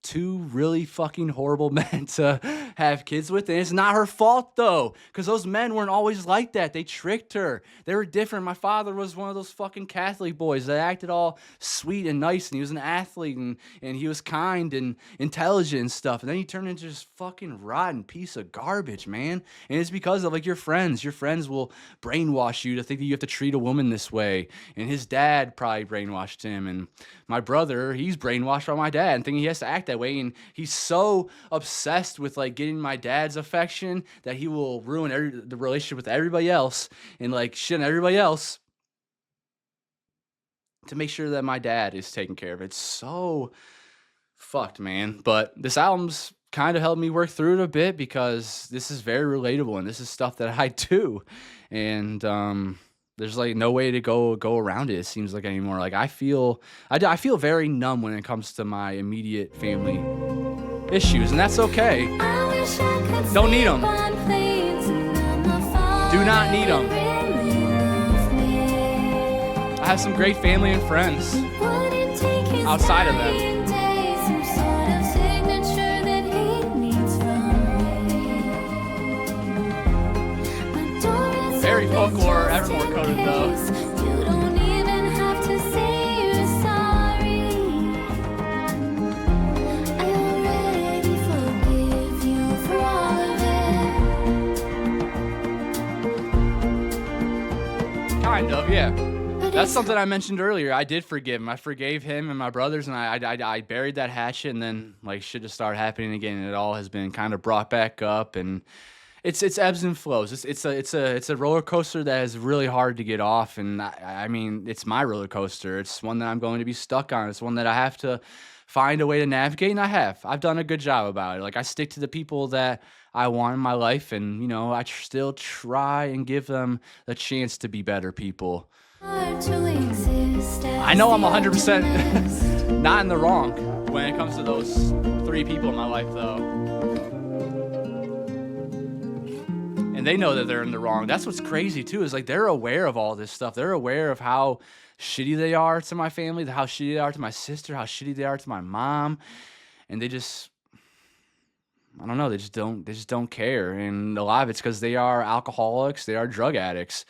two really fucking horrible men to have kids with, and it's not her fault though, because those men weren't always like that. They tricked her. They were different. My father was one of those fucking Catholic boys that acted all sweet and nice, and he was an athlete, and he was kind and intelligent and stuff, and then he turned into this fucking rotten piece of garbage, man. And it's because of like your friends will brainwash you to think that you have to treat a woman this way, and his dad probably brainwashed him, and my brother, he's brainwashed by my dad and thinking he has to act that way, and he's so obsessed with like getting my dad's affection that he will ruin the relationship with everybody else and like shit on everybody else to make sure that my dad is taken care of. It's so fucked, man. But this album's kind of helped me work through it a bit, because this is very relatable and this is stuff that I do, and there's like no way to go around it seems like anymore. Like I feel very numb when it comes to my immediate family issues, and that's okay. Don't need them. Do not need them. I have some great family and friends outside of them. Very folklore, Evermore coded though. You don't even have to say you're sorry. I already forgive Kind of, yeah. But That's it's something I mentioned earlier. I did forgive him. I forgave him and my brothers, and I buried that hatchet, and then like shit just started happening again, and it all has been kind of brought back up, and it's ebbs and flows. It's a roller coaster that is really hard to get off, and I mean it's my roller coaster. It's one that I'm going to be stuck on. It's one that I have to find a way to navigate, and I've done a good job about it. Like I stick to the people that I want in my life, and you know I still try and give them the chance to be better people. hard to exist I as know I'm the 100% optimist. not in the wrong when it comes to those 3 people in my life, though. And they know that they're in the wrong. That's what's crazy, too, is like they're aware of all this stuff. They're aware of how shitty they are to my family, how shitty they are to my sister, how shitty they are to my mom. And they just, I don't know, they just don't care. And a lot of it's because they are alcoholics, they are drug addicts.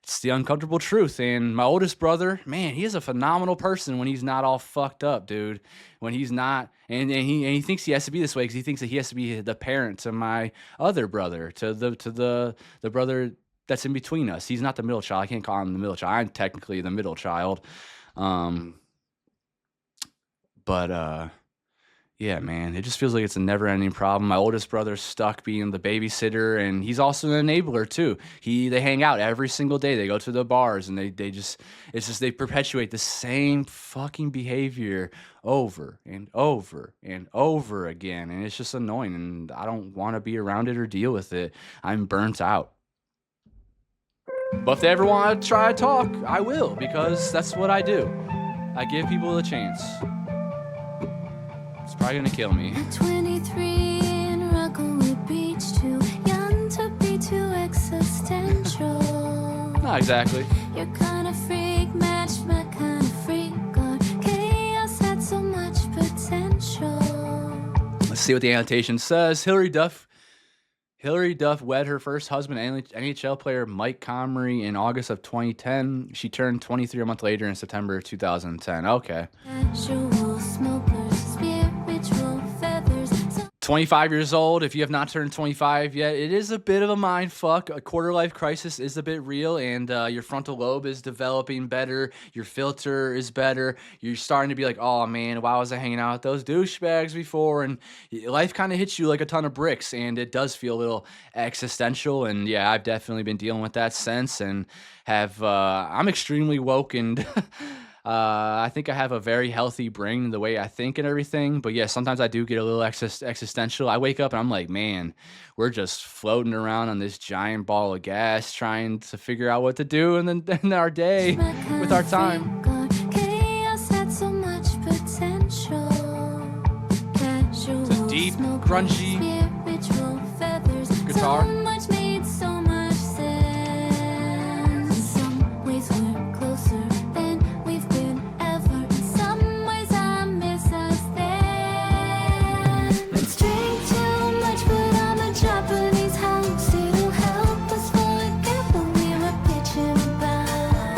It's the uncomfortable truth. And my oldest brother, man, he is a phenomenal person when he's not all fucked up, dude. When he's not, and he thinks he has to be this way because he thinks that he has to be the parent to my other brother, to the brother that's in between us. He's not the middle child. I can't call him the middle child. I'm technically the middle child. But yeah, man, it just feels like it's a never-ending problem. My oldest brother's stuck being the babysitter, and he's also an enabler too. They hang out every single day. They go to the bars, and they perpetuate the same fucking behavior over and over and over again, and it's just annoying. And I don't want to be around it or deal with it. I'm burnt out. But if they ever want to try to talk, I will, because that's what I do. I give people a chance. It's probably gonna kill me. At 23 in Rockaway Beach, too young to be too existential. Not exactly. Your kind of freak matched my kind of freak. Our chaos had so much potential. Let's see what the annotation says. Hilary Duff wed her first husband, NHL player Mike Comrie, in August of 2010. She turned 23 a month later in September 2010. Okay. Casual smokers, spiritual feathers. 25 years old. If you have not turned 25 yet, it is a bit of a mind fuck. A quarter life crisis is a bit real, and your frontal lobe is developing better. Your filter is better. You're starting to be like, oh man, why was I hanging out with those douchebags before? And life kind of hits you like a ton of bricks, and it does feel a little existential. And yeah, I've definitely been dealing with that since, and I'm extremely woke, and I think I have a very healthy brain, the way I think and everything. But yeah, sometimes I do get a little existential. I wake up and I'm like, man, we're just floating around on this giant ball of gas, trying to figure out what to do in our day with our time. Chaos had so much potential. Casual deep, smokers, grungy spiritual feathers. guitar. So much made so much sense. In some ways we're closer than we've been ever. In some ways I miss us then. Let's drink too much, but I'm a Japanese house. It'll help us forget what we were bitching about.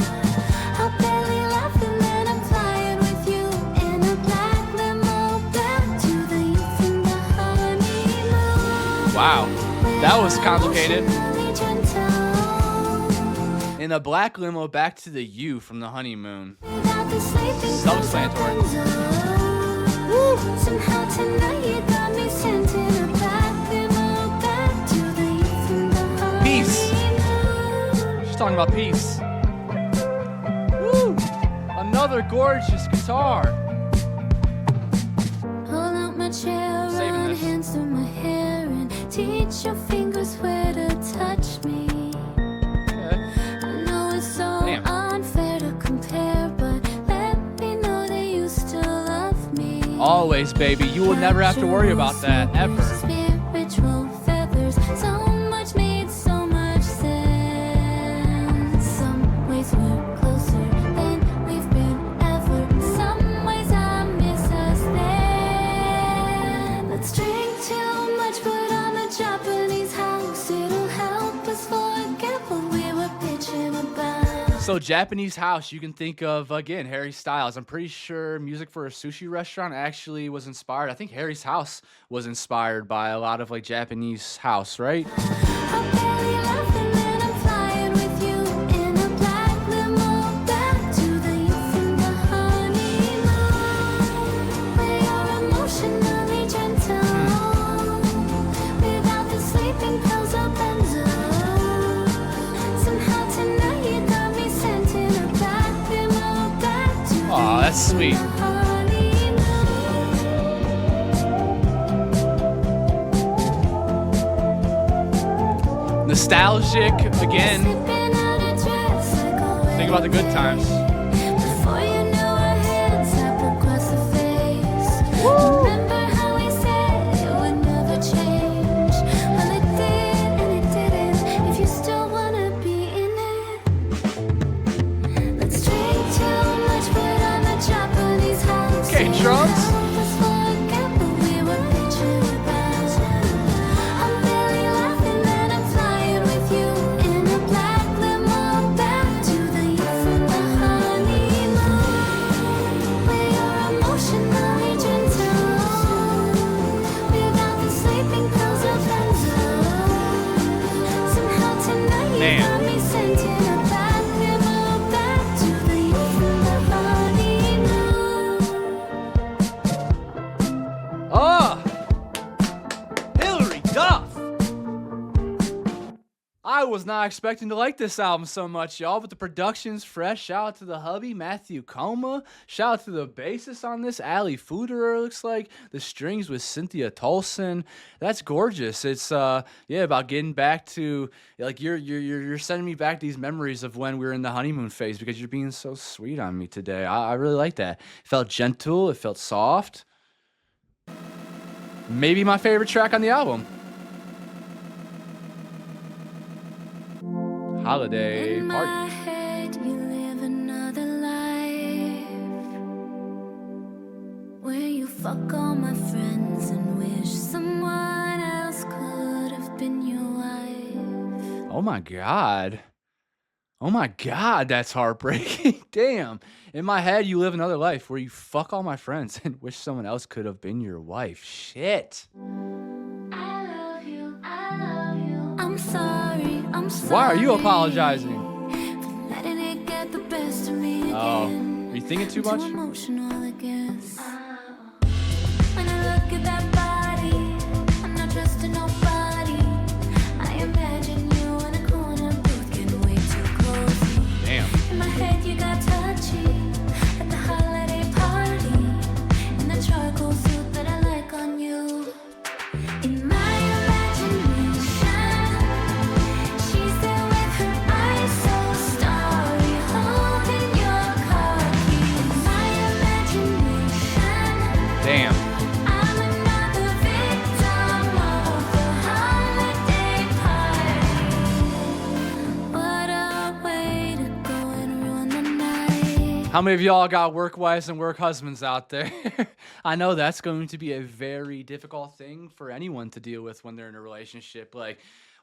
I'll barely laugh and then I'm flying with you in a black limo back to the youth in the honeymoon. Wow, that was complicated. Emotionally gentle. In a black limo back to the U from the honeymoon. Without the sleeping Self-explanatory. somehow tonight you got me sent in a black limo back to the youth in the Peace. honeymoon. She's talking about peace. Woo! Another gorgeous guitar. Pull out my chair, Saving run this. hands through my hair, and teach your fingers where to touch me. Okay. I know it's so Damn. unfair to compare, but let me know that you still love me. Always, baby. You will never have to worry about that, ever. Spiritual feathers, so much made so much sense. Some ways we're closer than we've been ever. In some ways I miss us then. Let's drink too much, but I'm a Japanese house. It'll help us forget what we were bitching about. So Japanese house, you can think of, again, Harry Styles. I'm pretty sure Music for a Sushi Restaurant actually was inspired. I think Harry's house was inspired by a lot of like Japanese house, right? I'll barely laugh and then I'm flying with you in a black That's sweet. Nostalgic again. Think about the good times. Before you know our hands up across the face. Remember how we said it would never change? Well, it did and it didn't. If you still wanna be in it, let's drink too much, put on the Japanese house. Okay, drums. I'm barely laughing and I'm flying with you in a black limo back to the year from the honeymoon, where you're emotionally gentle without the sleeping pills of benzo. Somehow tonight you Man. got me sent in a black limo back to the year from the honeymoon. Oh, Hilary Duff. I was not expecting to like this album so much, y'all, but the production's fresh. Shout out to the hubby, Matthew Coma. Shout out to the bassist on this, Ali Fuderer, looks like. The strings with Cynthia Tolson. That's gorgeous. It's about getting back to, like, you're sending me back these memories of when we were in the honeymoon phase because you're being so sweet on me today. I really like that. It felt gentle, it felt soft. Maybe my favorite track on the album. Holiday In my Party. head, you live another life where you fuck all my friends and wish someone else could have been your wife. Oh my God. Oh my God, that's heartbreaking. Damn. In my head, you live another life where you fuck all my friends and wish someone else could have been your wife. Shit. I love you, I love you. I'm sorry, I'm sorry. Why are you apologizing? For letting it get the best of me Oh, again. are you thinking too Too much? emotional, I guess. When I look at that body, I'm not trusting nobody. I imagine you in a corner booth, getting way too close. Damn. In my head, you got touchy at the holiday party, in the charcoal suit that I like on you. In my imagination, she's there with her eyes so starry, holding your car keys. In my imagination, Damn. I'm another victim of the holiday party. What a way to go and ruin the night. How many of y'all got work wives and work husbands out there? I know that's going to be a very difficult thing for anyone to deal with when they're in a relationship. Like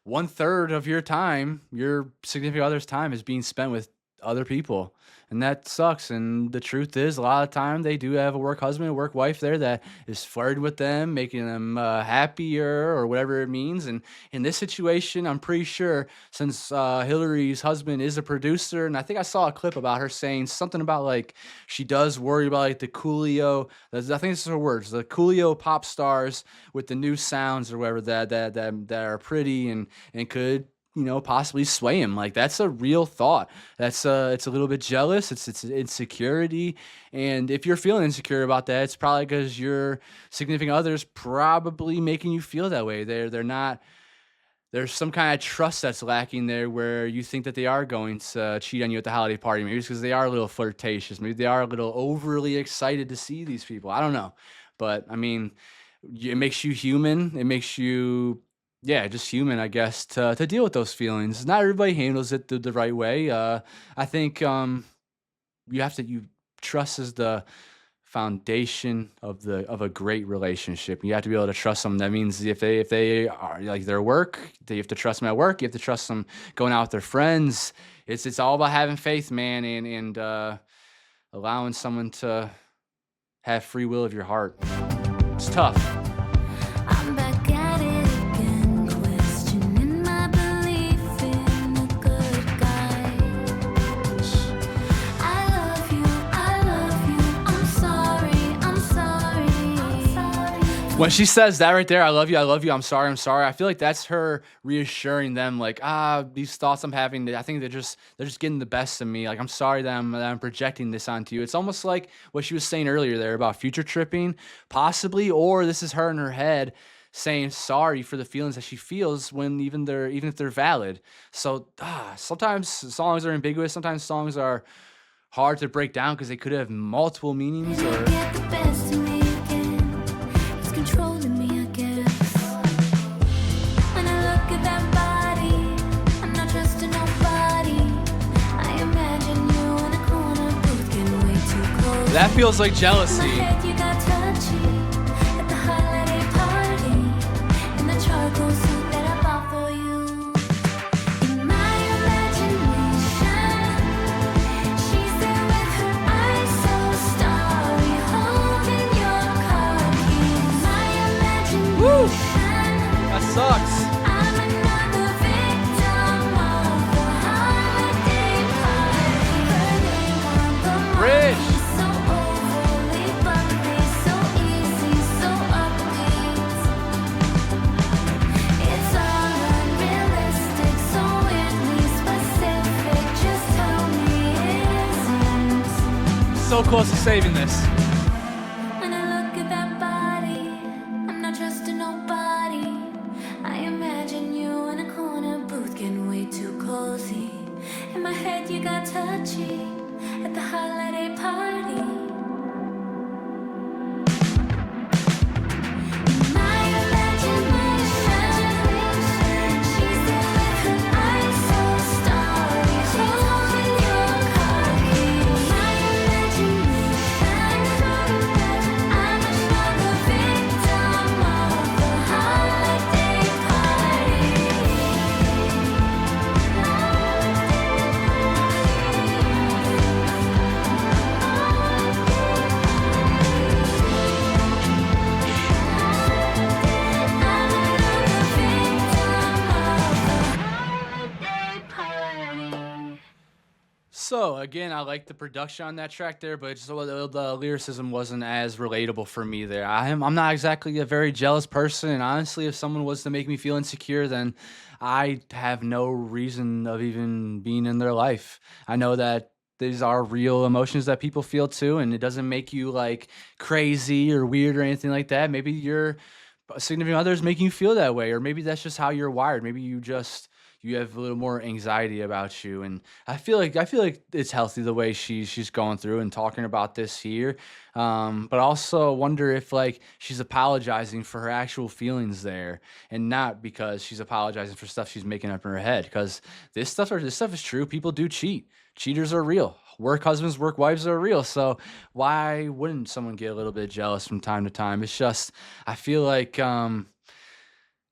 1/3 of your time, your significant other's time, is being spent with other people. And that sucks. And the truth is, a lot of the time they do have a work husband, a work wife there that is flirting with them, making them happier or whatever it means. And in this situation, I'm pretty sure, since Hillary's husband is a producer, and I think I saw a clip about her saying something about, like, she does worry about, like, the Coolio, I think this is her words, the Coolio pop stars with the new sounds or whatever that are pretty and could, you know, possibly sway him. Like, that's a real thought. That's it's a little bit jealous. It's insecurity. And if you're feeling insecure about that, it's probably because your significant other's probably making you feel that way. They're not, there's some kind of trust that's lacking there where you think that they are going to cheat on you at the holiday party. Maybe it's because they are a little flirtatious. Maybe they are a little overly excited to see these people. I don't know. But I mean, it makes you human. It makes you, yeah, just human, I guess, to deal with those feelings. Not everybody handles it the right way. I think you trust is the foundation of a great relationship. You have to be able to trust them. That means if they are like their work, you have to trust them at work. You have to trust them going out with their friends. It's all about having faith, man, and allowing someone to have free will of your heart. It's tough. I'm back at it again, questioning my belief in a good guy. I love you, I'm sorry, When she says that right there, I love you, I'm sorry, I feel like that's her reassuring them, like, these thoughts I'm having, I think they're just getting the best of me. Like, I'm sorry that I'm projecting this onto you. It's almost like what she was saying earlier there about future tripping, possibly, or this is her in her head saying sorry for the feelings that she feels when even if they're valid. So sometimes songs are ambiguous, sometimes songs are hard to break down because they could have multiple meanings or. Get the best of me again. It's controlling me, I guess. When I look at that body, I'm not trusting nobody. I imagine you in a corner booth getting way too close. That feels like In my jealousy. head, you got touchy at the holiday party in the charcoal suit that I bought for you. In my imagination, she's there with her eyes so starry, holding your car keys. My imagination, That sucks. I'm another victim of the holiday party. Her name on the Bridge. money, so overly bubbly, so easy, so upbeat. It's all unrealistic, so weirdly specific. Just tell me it isn't. So close to saving this. When I look at that body, I'm not trusting nobody. I imagine you in a corner booth getting way too cozy. In my head, you got touchy at the holiday party. In my imagination, she's there with her eyes so starry, holding your car keys. My imagination, I'm another victim of the holiday party. So again, I like the production on that track there, but just the lyricism wasn't as relatable for me there. I'm not exactly a very jealous person, and honestly, if someone was to make me feel insecure, then I have no reason of even being in their life. I know that these are real emotions that people feel too, and it doesn't make you like crazy or weird or anything like that. Maybe your significant other is making you feel that way, or maybe that's just how you're wired. Maybe you have a little more anxiety about you, and I feel like it's healthy the way she's going through and talking about this here. But also wonder if like she's apologizing for her actual feelings there, and not because she's apologizing for stuff she's making up in her head. Because this stuff is true. People do cheat. Cheaters are real. Work husbands, work wives are real. So why wouldn't someone get a little bit jealous from time to time? It's just I feel like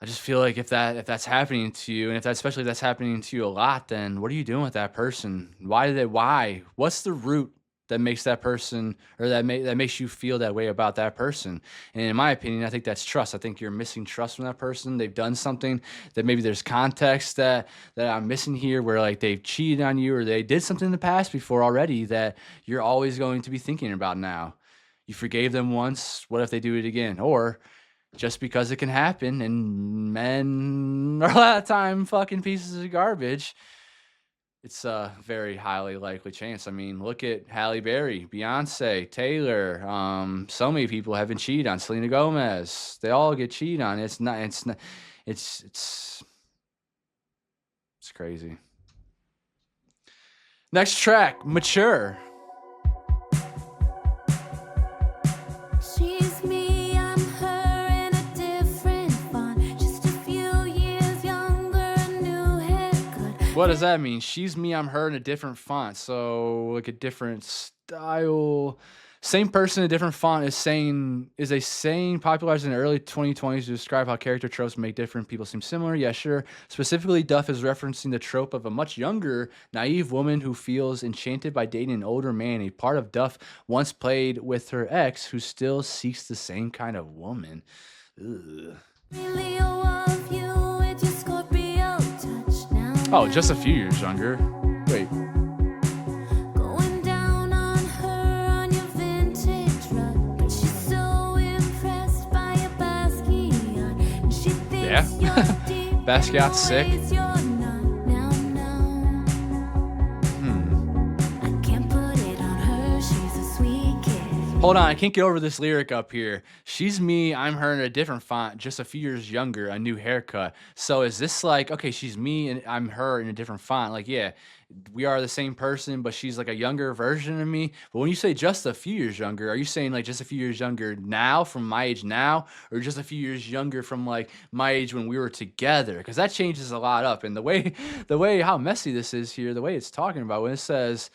I just feel like if that's happening to you, and especially if that's happening to you a lot, then what are you doing with that person? Why? What's the root that makes that person, or that makes you feel that way about that person? And in my opinion, I think that's trust. I think you're missing trust from that person. They've done something that maybe there's context that I'm missing here, where like they've cheated on you, or they did something in the past before already that you're always going to be thinking about now. You forgave them once. What if they do it again? Or just because it can happen, and men are a lot of time fucking pieces of garbage, it's a very highly likely chance. I mean, look at Halle Berry, Beyonce, Taylor. So many people have been cheated on. Selena Gomez. They all get cheated on. It's crazy. Next track, Mature. She's me, I'm her in a different font. Just a few years younger, a new haircut. What does that mean? She's me, I'm her in a different font. So like a different style. Same person, a different font is a saying popularized in the early 2020s to describe how character tropes make different people seem similar. Yeah, sure. Specifically, Duff is referencing the trope of a much younger, naive woman who feels enchanted by dating an older man. A part of Duff once played with her ex, who still seeks the same kind of woman. Ugh. Leo of you, it's your Scorpio touch now. Oh, just a few years younger. Wait. Going down on her on your vintage rug, but she's so impressed by your body. Basquiat's sick. Always you're not now, now. I can't put it on her, she's a sweet kid. Hold on, I can't get over this lyric up here. She's me, I'm her in a different font, just a few years younger, a new haircut. So is this like, okay, she's me and I'm her in a different font? Like, yeah, we are the same person, but she's like a younger version of me. But when you say just a few years younger, are you saying like just a few years younger now from my age now, or just a few years younger from like my age when we were together? Because that changes a lot up. And the way how messy this is here, the way it's talking about when it says,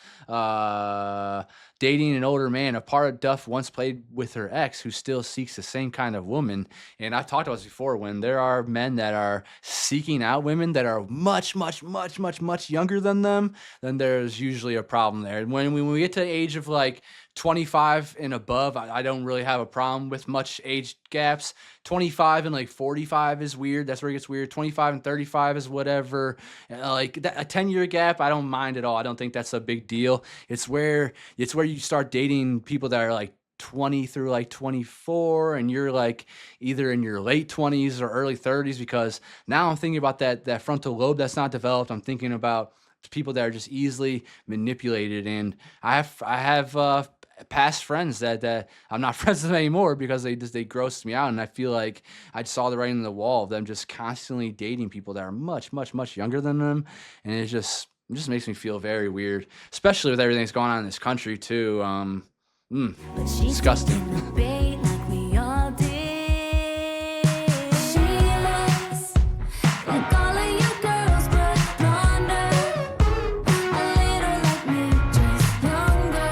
dating an older man, a part of Duff once played with her ex who still seeks the same kind of woman. And I've talked about this before, when there are men that are seeking out women that are much, much, much, much, much younger than them, then there's usually a problem there. And when we get to the age of like 25 and above, I don't really have a problem with much age gaps. 25 and like 45 is weird. That's where it gets weird. 25 and 35 is whatever. Like that, a 10-year gap, I don't mind at all. I don't think that's a big deal. It's where you start dating people that are like 20 through like 24, and you're like either in your late 20s or early 30s, because now I'm thinking about that frontal lobe that's not developed. I'm thinking about people that are just easily manipulated. And I have past friends that I'm not friends with anymore because they grossed me out, and I feel like I saw the writing on the wall of them just constantly dating people that are much, much, much younger than them, and it just makes me feel very weird, especially with everything that's going on in this country too. But she's Disgusting. taking the bait like we all did. She looks like all of you girls, but blonder. A little like me, just younger.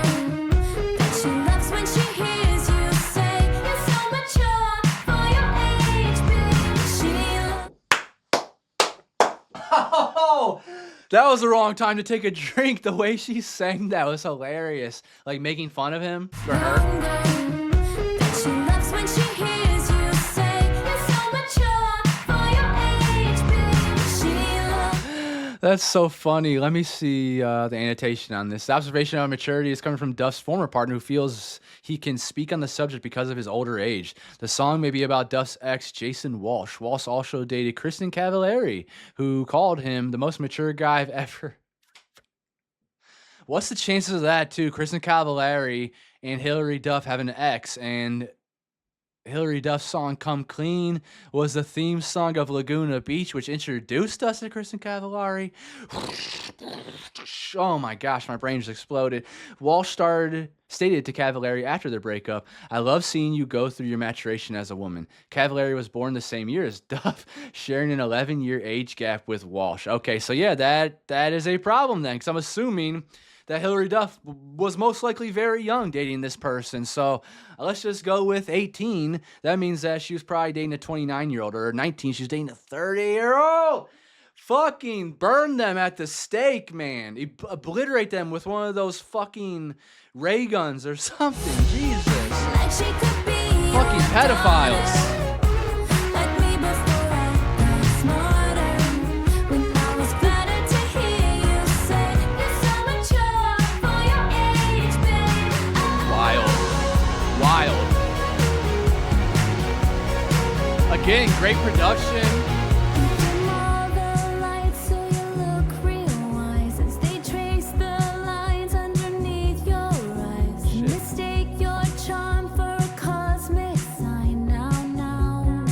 Bet she loves when she hears you say you're so mature for your age, babe. She looks Oh, that was the wrong time to take a drink. The way she sang that was hilarious. Like making fun of him for her. younger. Bet she loves when she hears you say you're so mature for your age, babe. She looks That's so funny. Let me see the annotation on this. The observation on maturity is coming from Duff's former partner, who feels he can speak on the subject because of his older age. The song may be about Duff's ex, Jason Walsh. Walsh also dated Kristen Cavallari, who called him the most mature guy I've ever. What's the chances of that, too? Kristen Cavallari and Hilary Duff have an ex, and Hilary Duff's song "Come Clean" was the theme song of Laguna Beach, which introduced us to Kristen Cavallari. Oh my gosh, my brain just exploded. Walsh stated to Cavallari after their breakup, "I love seeing you go through your maturation as a woman." Cavallari was born the same year as Duff, sharing an 11-year age gap with Walsh. Okay, so yeah, that is a problem then, because I'm assuming that Hilary Duff was most likely very young dating this person. So let's just go with 18. That means that she was probably dating a 29-year-old, or 19, she was dating a 30-year-old. Fucking burn them at the stake, man. Obliterate them with one of those fucking ray guns or something. Jesus. like she could be Fucking your pedophiles. daughter. Like me before I got smarter. When I was better to hear you say you're so mature for your age, babe. Wild. Again, great production. Dim all the lights so you look real wise as they trace the lines underneath your eyes. Mistake your charm for a cosmic sign now.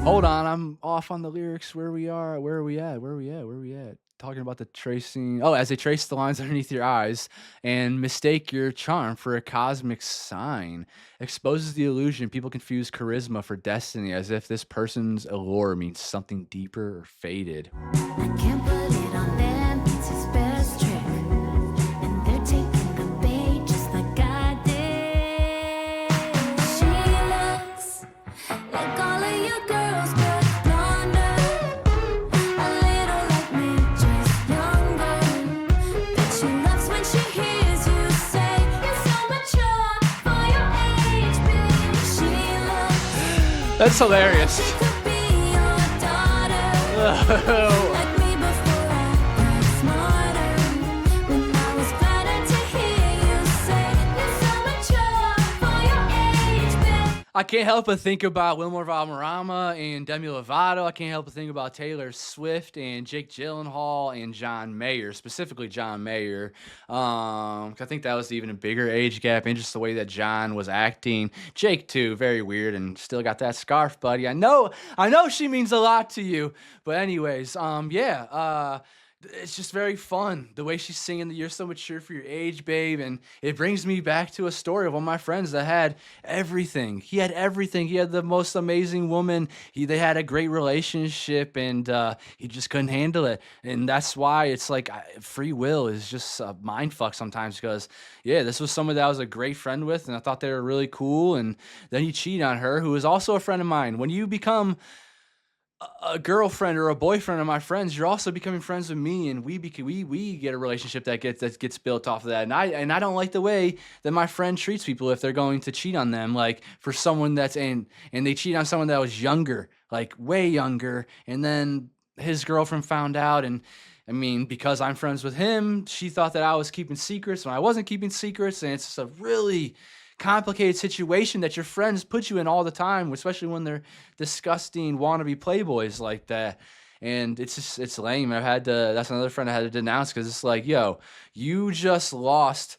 Hold on, I'm off on the lyrics. Where are we at? Talking about the tracing. Oh, as they trace the lines underneath your eyes and mistake your charm for a cosmic sign. Exposes the illusion. People confuse charisma for destiny, as if this person's allure means something deeper or faded. I can't put it on them, it's his best trick. And they're taking the bait just like I did. She looks like all of you girls, but blonder. A little like me, just younger. Bet she loves when she hears you say you're so mature for your age, babe. She looks That's hilarious. like she could be your daughter. Like me before I got smarter. When I was better to hear you say you're so mature for your age, babe. I can't help but think about Wilmer Valderrama and Demi Lovato. I can't help but think about Taylor Swift and Jake Gyllenhaal and John Mayer, specifically John Mayer. 'Cause I think that was even a bigger age gap, and just the way that John was acting. Jake too, very weird, and still got that scarf, buddy. I know she means a lot to you. But anyways, yeah. It's just very fun the way she's singing the "You're So Mature for Your Age, Babe," and it brings me back to a story of one of my friends that had everything. He had everything. He had the most amazing woman. They had a great relationship, and he just couldn't handle it. And that's why it's like free will is just a mind fuck sometimes. Because yeah, this was someone that I was a great friend with, and I thought they were really cool. And then you cheat on her, who is also a friend of mine. When you become a girlfriend or a boyfriend of my friends, you're also becoming friends with me, and we get a relationship that gets built off of that. And I don't like the way that my friend treats people if they're going to cheat on them, like for someone and they cheat on someone that was younger, like way younger, and then his girlfriend found out. And I mean, because I'm friends with him, she thought that I was keeping secrets when I wasn't keeping secrets, and it's just a really complicated situation that your friends put you in all the time, especially when they're disgusting wannabe playboys like that. And it's lame. That's another friend I had to denounce, because it's like, yo, you just lost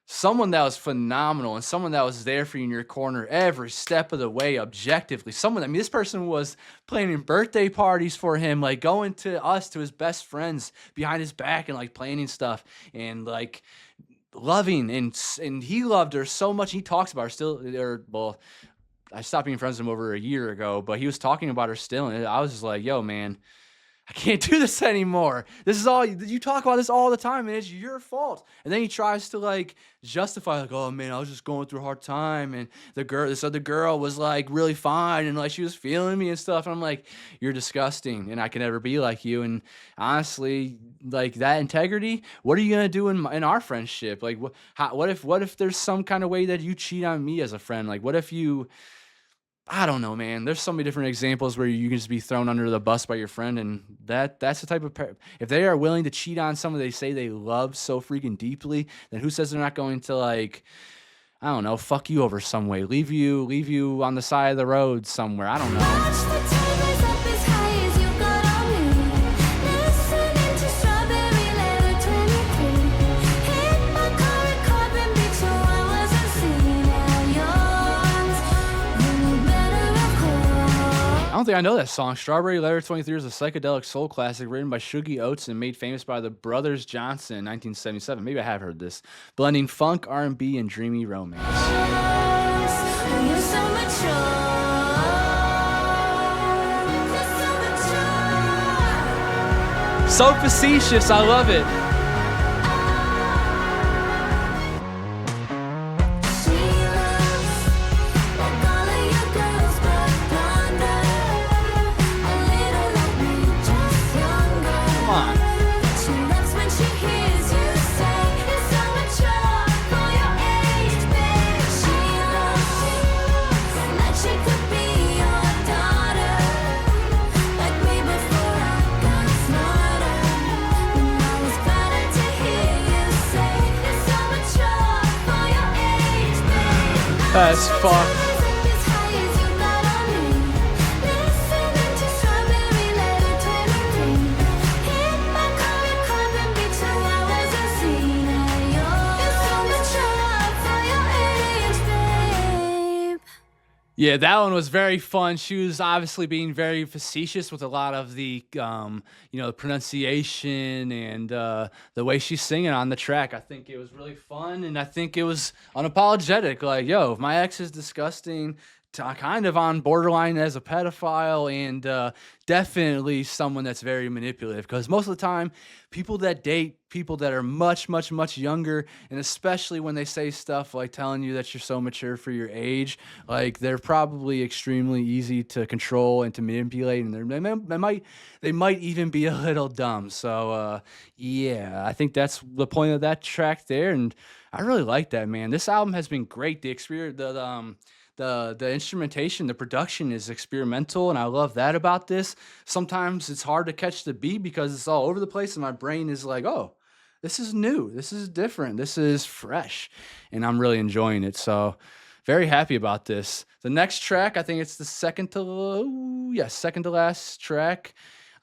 someone that was phenomenal and someone that was there for you in your corner every step of the way, objectively. This person was planning birthday parties for him, like going to his best friends behind his back and like planning stuff, and like loving, and he loved her so much. He talks about her still, well, I stopped being friends with him over a year ago, but he was talking about her still, and I was just like, yo, man, I can't do this anymore. This is all you talk about this all the time, and it's your fault. And then he tries to like justify, like, oh man, I was just going through a hard time, and this other girl was like really fine, and like she was feeling me and stuff. And I'm like, you're disgusting, and I can never be like you. And honestly, like that integrity, what are you gonna do in our friendship? Like, what if there's some kind of way that you cheat on me as a friend? Like, what if you? I don't know, man. There's so many different examples where you can just be thrown under the bus by your friend, and that's the type of if they are willing to cheat on someone they say they love so freaking deeply, then who says they're not going to, like, I don't know, fuck you over some way, leave you on the side of the road somewhere. I don't know. Watch the time rise up as high as you got on me. Listening to Strawberry Letter 23. Hit my car at Carbon Beach, so I wasn't seen at yours. You knew better, of course. I don't think I know that song. Strawberry Letter 23 is a psychedelic soul classic written by Shuggie Oates and made famous by the Brothers Johnson in 1977. Maybe I have heard this. Blending funk, R&B, and dreamy romance. You're so mature. You're so mature. So facetious, I love it. She looks like all of your girls, but blonder. A little like me, just younger. Come on. She loves when she hears you say you're so mature for your age, babe. She looks like she could be your daughter, like me before I got smarter. And I was glad to hear you say you're so mature for your age, babe. That's fucked. Yeah, that one was very fun. She was obviously being very facetious with a lot of the, pronunciation and the way she's singing on the track. I think it was really fun, and I think it was unapologetic. Like, yo, if my ex is disgusting, kind of on borderline as a pedophile, and definitely someone that's very manipulative. Because most of the time, people that date people that are much, much, much younger, and especially when they say stuff like telling you that you're so mature for your age, like they're probably extremely easy to control and to manipulate, and they might even be a little dumb. So yeah, I think that's the point of that track there, and I really like that, man. This album has been great. The experience, the instrumentation, the production is experimental, and I love that about this. Sometimes it's hard to catch the beat because it's all over the place, and my brain is like, oh, this is new, this is different, this is fresh, and I'm really enjoying it. So Very happy about this. The next track, I think it's the second to last track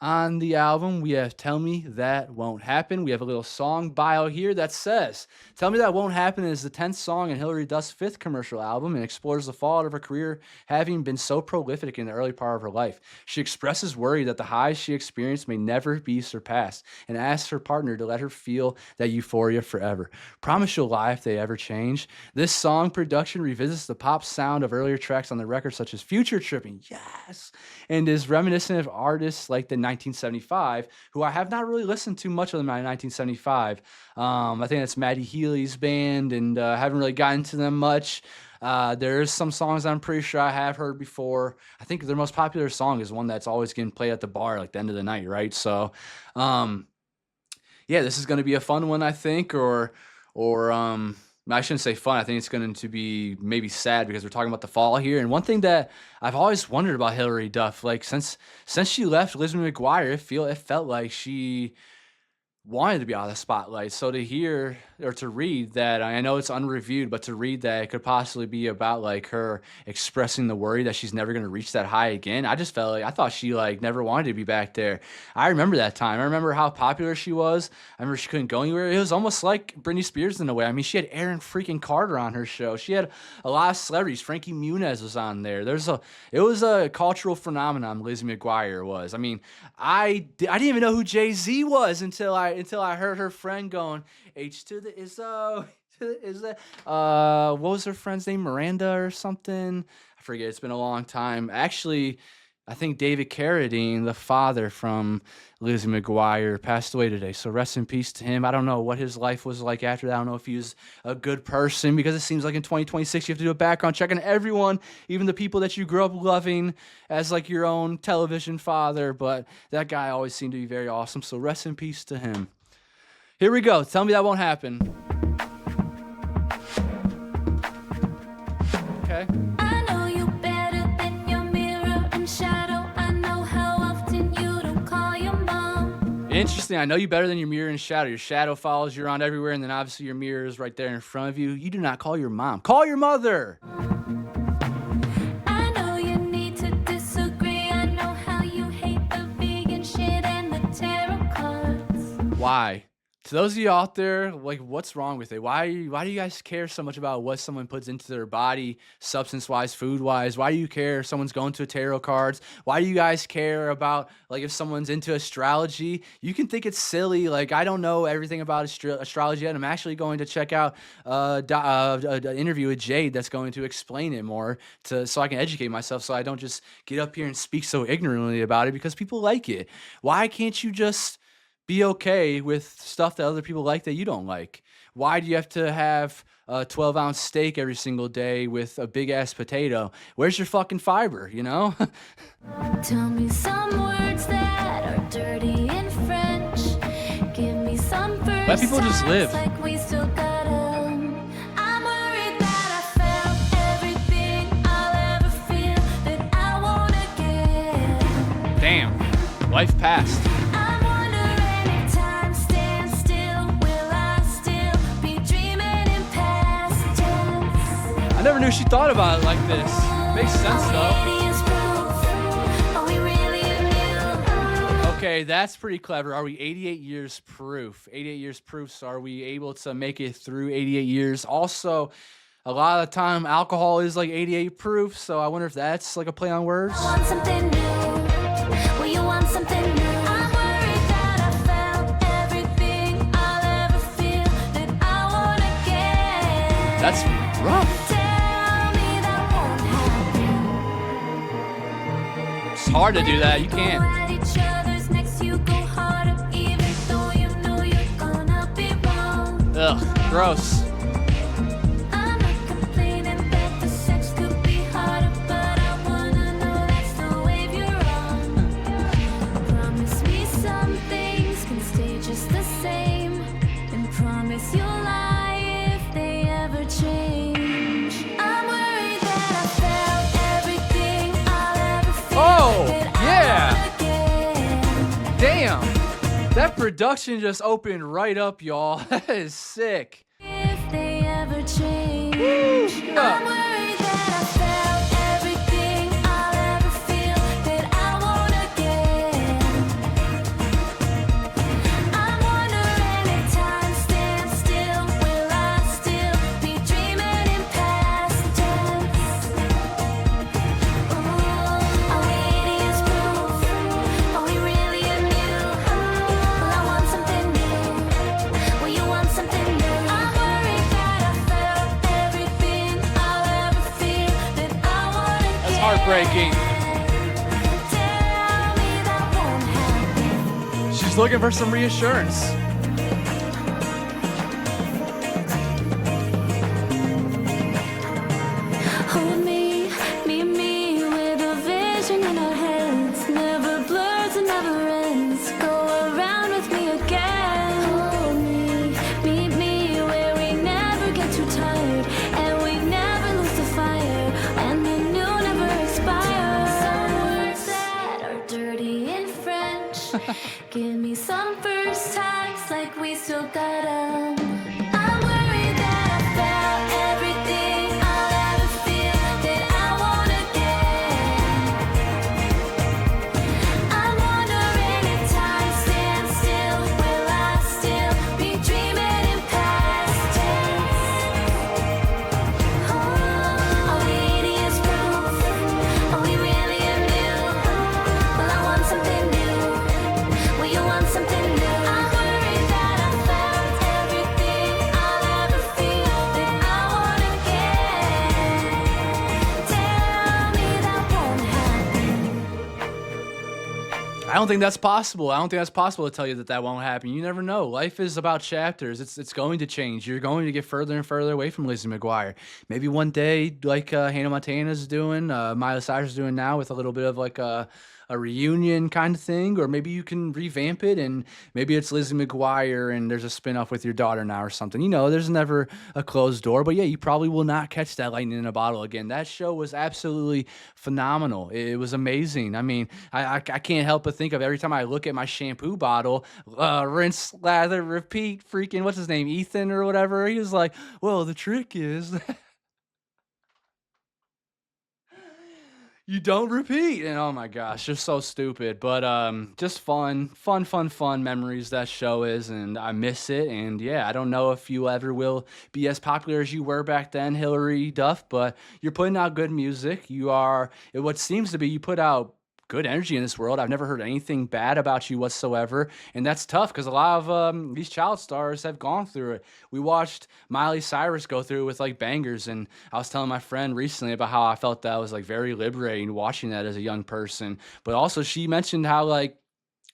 on the album. We have Tell Me That Won't Happen. We have a little song bio here that says, Tell Me That Won't Happen is the 10th song in Hilary Duff's 5th commercial album and explores the fallout of her career having been so prolific in the early part of her life. She expresses worry that the highs she experienced may never be surpassed and asks her partner to let her feel that euphoria forever. Promise you'll lie if they ever change. This song production revisits the pop sound of earlier tracks on the record, such as Future Tripping, yes, and is reminiscent of artists like the 1975, who I have not really listened to much of them in 1975. I think that's Maddie Healy's band, and haven't really gotten to them much. There's some songs I'm pretty sure I have heard before. I think their most popular song is one that's always getting played at the bar, like the end of the night, right? So, yeah, this is going to be a fun one, I think, or I shouldn't say fun. I think it's going to be maybe sad because we're talking about the fall here. And one thing that I've always wondered about Hilary Duff, like since she left Lizzie McGuire, it felt like she wanted to be out of the spotlight. So to hear or to read that, I know it's unreviewed, but to read that it could possibly be about like her expressing the worry that she's never going to reach that high again. I just felt like, I thought she like never wanted to be back there. I remember that time. I remember how popular she was. I remember she couldn't go anywhere. It was almost like Britney Spears in a way. I mean, she had Aaron freaking Carter on her show. She had a lot of celebrities. Frankie Muniz was on there. It was a cultural phenomenon, Lizzie McGuire was. I mean, I didn't even know who Jay-Z was until I heard her friend going, H to the Izzo, to the Izzo. What was her friend's name? Miranda or something? I forget. It's been a long time. Actually, I think David Carradine, the father from Lizzie McGuire, passed away today. So rest in peace to him. I don't know what his life was like after that. I don't know if he was a good person, because it seems like in 2026 you have to do a background check on everyone, even the people that you grew up loving as like your own television father. But that guy always seemed to be very awesome. So rest in peace to him. Here we go. Tell Me That Won't Happen. Okay. I know you better than your mirror and shadow. I know how often you don't call your mom. Interesting. I know you better than your mirror and shadow. Your shadow follows you around everywhere, and then obviously your mirror is right there in front of you. You do not call your mom. Call your mother. I know you need to disagree. I know how you hate the vegan shit and the tarot cards. Why? To those of you out there, like, what's wrong with it? Why do you guys care so much about what someone puts into their body, substance-wise, food-wise? Why do you care if someone's going to tarot cards? Why do you guys care about, like, if someone's into astrology? You can think it's silly. Like, I don't know everything about astrology yet. I'm actually going to check out an interview with Jade that's going to explain it more so I can educate myself, so I don't just get up here and speak so ignorantly about it, because people like it. Why can't you just be okay with stuff that other people like that you don't like? Why do you have to have a 12-ounce steak every single day with a big-ass potato? Where's your fucking fiber, you know? Tell me some words that are dirty in French. Give me some first Let people just live. like we still got 'em. I'm worried that I felt everything I'll ever feel that I wanna get. Damn. Life passed. I'm wondering if time stands still. Will I still be dreaming in past tense? I never knew she thought about it like this. Makes sense, though. Okay, that's pretty clever. Are we 88 years proof? 88 years proof, so are we able to make it through 88 years? Also, a lot of the time, alcohol is like 88 proof, so I wonder if that's like a play on words. Want something new? Will you want something new? I'm worried that I felt everything I'll ever feel that I wanna get. That's rough. Tell me that won't happen. It's hard to do that. You can't. At each other's necks, you go harder, even though you know you're gonna be wrong. Ugh, gross. I'm not complaining that the sex could be harder, but I wanna know that's the wave you're on. Promise me some things can stay just the same, and promise you'll lie if they ever change. I'm worried that I felt everything I'll ever feel. Oh, that I yeah. wanna get. Damn. That production just opened right up, y'all. That is sick. If they ever change, Woo, yeah. I'm worried heartbreaking. Tell me that won't happen. She's looking for some reassurance. Hold me, meet me with a vision in our heads. Never blurs and never ends. Go around with me again. Hold me, meet me where we never get too tired. And we never lose the fire. And the new never expires. Some words that are dirty in French. Give me some first times like we still got 'em. I'm worried that I felt everything I'll ever feel that I wanna get. I'm wondering if time stands still. Will I still be dreaming in past tense? Are we idiots proof? Are we really immune? Will I want something new? Will you want something new? I'm worried that I felt everything I'll ever feel that I wanna get. Tell me that won't happen. I don't think that's possible. I don't think that's possible to tell you that that won't happen. You never know. Life is about chapters. It's going to change. You're going to get further and further away from Lizzie McGuire. Maybe one day, like Hannah Montana's doing, Miley Cyrus is doing now, with a little bit of like a reunion kind of thing, or maybe you can revamp it and maybe it's Lizzie McGuire and there's a spin-off with your daughter now or something. You know, there's never a closed door, but yeah, you probably will not catch that lightning in a bottle again. That show was absolutely phenomenal. It was amazing. I mean, I can't help but think of every time I look at my shampoo bottle, rinse, lather, repeat, freaking, what's his name, Ethan or whatever. He was like, well, the trick is you don't repeat. And oh my gosh, just so stupid. But just fun memories that show is, and I miss it. And yeah, I don't know if you ever will be as popular as you were back then, Hilary Duff, but you're putting out good music. You are, what seems to be, you put out good energy in this world. I've never heard anything bad about you whatsoever, and that's tough because a lot of these child stars have gone through it. We watched Miley Cyrus go through it with like bangers, and I was telling my friend recently about how I felt that was like very liberating watching that as a young person. But also she mentioned how like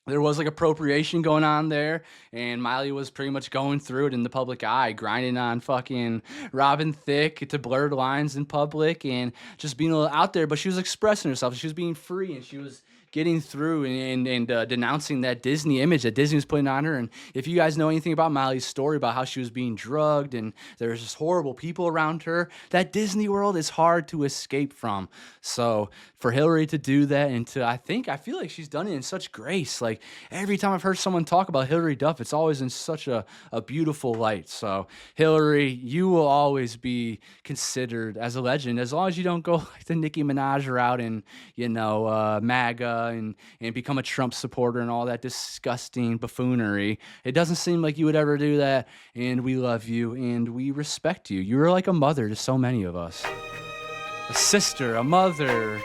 there was like appropriation going on there, and Miley was pretty much going through it in the public eye, grinding on fucking Robin Thicke to blur the lines in public and just being a little out there. But she was expressing herself. She was being free, and she was getting through and denouncing that Disney image that Disney was putting on her. And if you guys know anything about Miley's story about how she was being drugged and there was just horrible people around her, that Disney world is hard to escape from. So for Hilary to do that, and to, I feel like she's done it in such grace. Like every time I've heard someone talk about Hilary Duff, it's always in such a beautiful light. So Hilary, you will always be considered as a legend, as long as you don't go like the Nicki Minaj route and, you know, MAGA and become a Trump supporter and all that disgusting buffoonery. It doesn't seem like you would ever do that, and we love you and we respect you. You're like a mother to so many of us. A sister, a mother.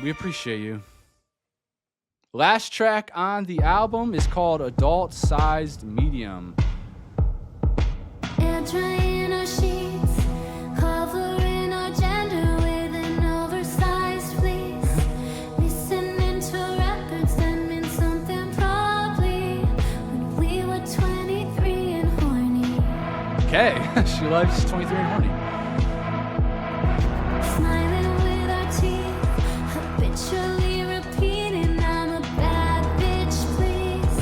We appreciate you. Last track on the album is called Adult Sized Medium. Air drying our sheets, covering our gender with an oversized fleece. Listening to records that meant something probably when we were 23 and horny. Okay, she likes 23 and horny. Smiling with our teeth, habitually repeating, I'm a bad bitch, please.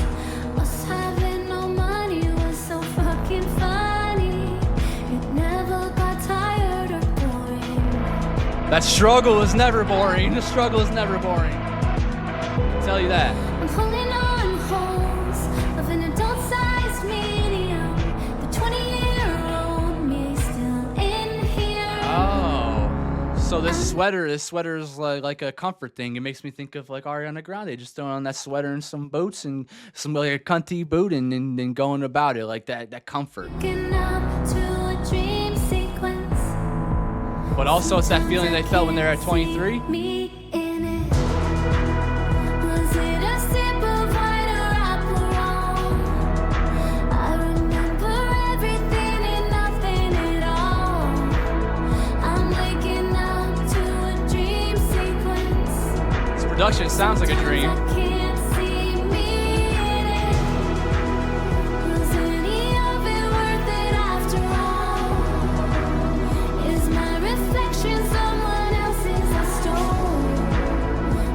Us having no money was so fucking funny. It never got tired or boring. That struggle is never boring. The struggle is never boring. I'll tell you that. I'm pulling on holes of an adult-sized medium. The 20-year-old me still in here. Oh, so this sweater is like a comfort thing. It makes me think of like Ariana Grande, just throwing on that sweater and some boots and some like a cunty boot and going about it like that comfort. Waking up to a dream sequence. But also it's that feeling they felt when they're at 23. Me in it. Was it a sip of wine or Aperol? I remember everything and nothing at all. I'm waking sounds like a dream. I can't see me in it. Was any of it worth it after all? Is my reflection someone else's I stole?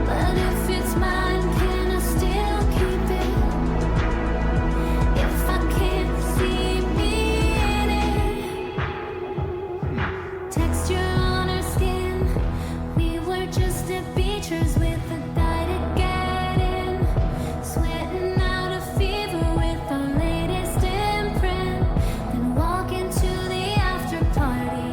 But if it's mine, can I still keep it? If I can't see me in it. Texture on her skin. We were just at Beacher's with a guy to get in. Sweating out a fever with our latest imprint. Then walk into the after party.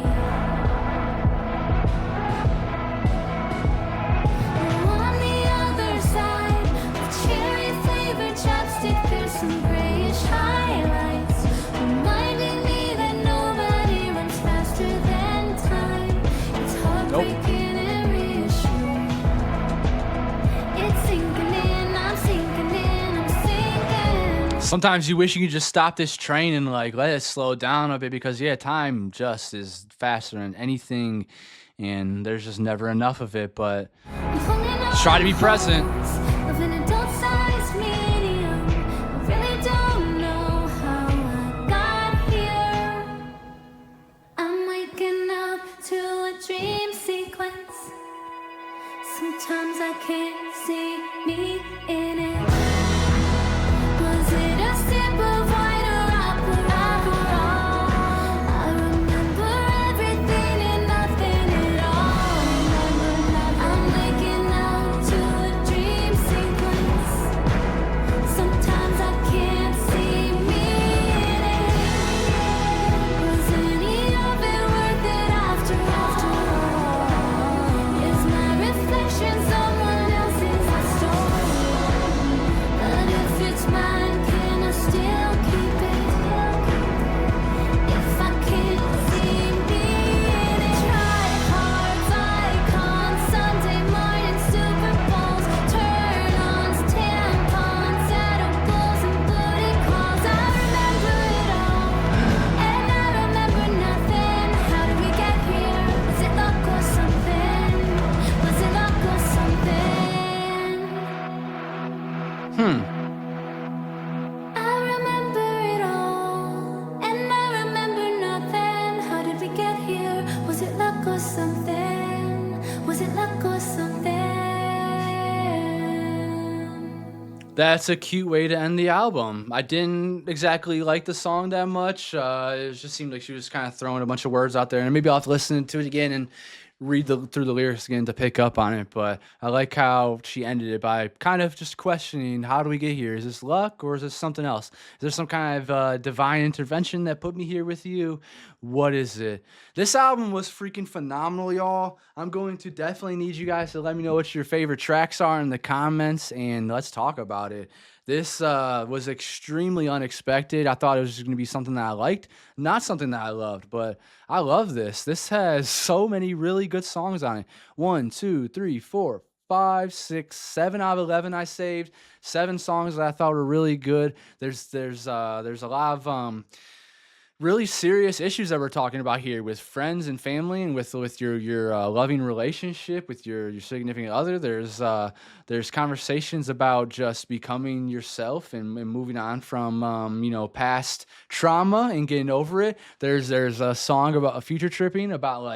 On the other side, with cherry flavored chapstick, there's some grayish highlights, reminding me that nobody runs faster than time. It's heartbreaking and reassuring. It's sinking in, I'm sinking in, I'm sinking. Sometimes you wish you could just stop this train and like let it slow down a bit because yeah, time just is faster than anything, and there's just never enough of it. But I'm holding on try to be present. close of an adult-sized medium. I really don't know how I got here. I'm waking up to a dream sequence. Sometimes I can't see me in it. Was it a sip of wine or alcohol? I remember everything and nothing at all. I'm waking up to a dream sequence. Sometimes I can't see me in it. Was any of it worth it after all? Is my reflection someone else's I stole? But if it's mine, can I still keep it? If I can't see me in it. Tryhards, icons, Sunday morning Super Bowls, turn-ons, tampons, edibles, and booty calls. I remember it all, and I remember nothing. How did we get here? Was it luck or something? Was it luck or something? I remember it all, and I remember nothing. How did we get here? Was it luck or something? Was it luck or something? That's a cute way to end the album. I didn't exactly like the song that much. It just seemed like she was kind of throwing a bunch of words out there, and maybe I'll have to listen to it again and read through the lyrics again to pick up on it. But I like how she ended it by kind of just questioning, how do we get here? Is this luck or is this something else? Is there some kind of divine intervention that put me here with you? What is it? This album was freaking phenomenal, y'all. I'm going to definitely need you guys to let me know what your favorite tracks are in the comments, and let's talk about it. This was extremely unexpected. I thought it was just going to be something that I liked, not something that I loved, but I love this. This has so many really good songs on it. 1, 2, 3, 4, 5, 6, 7 out of 11 I saved. 7 songs that I thought were really good. There's a lot of really serious issues that we're talking about here with friends and family, and with your loving relationship with your significant other. There's conversations about just becoming yourself and moving on from past trauma and getting over it. There's a song about a future tripping about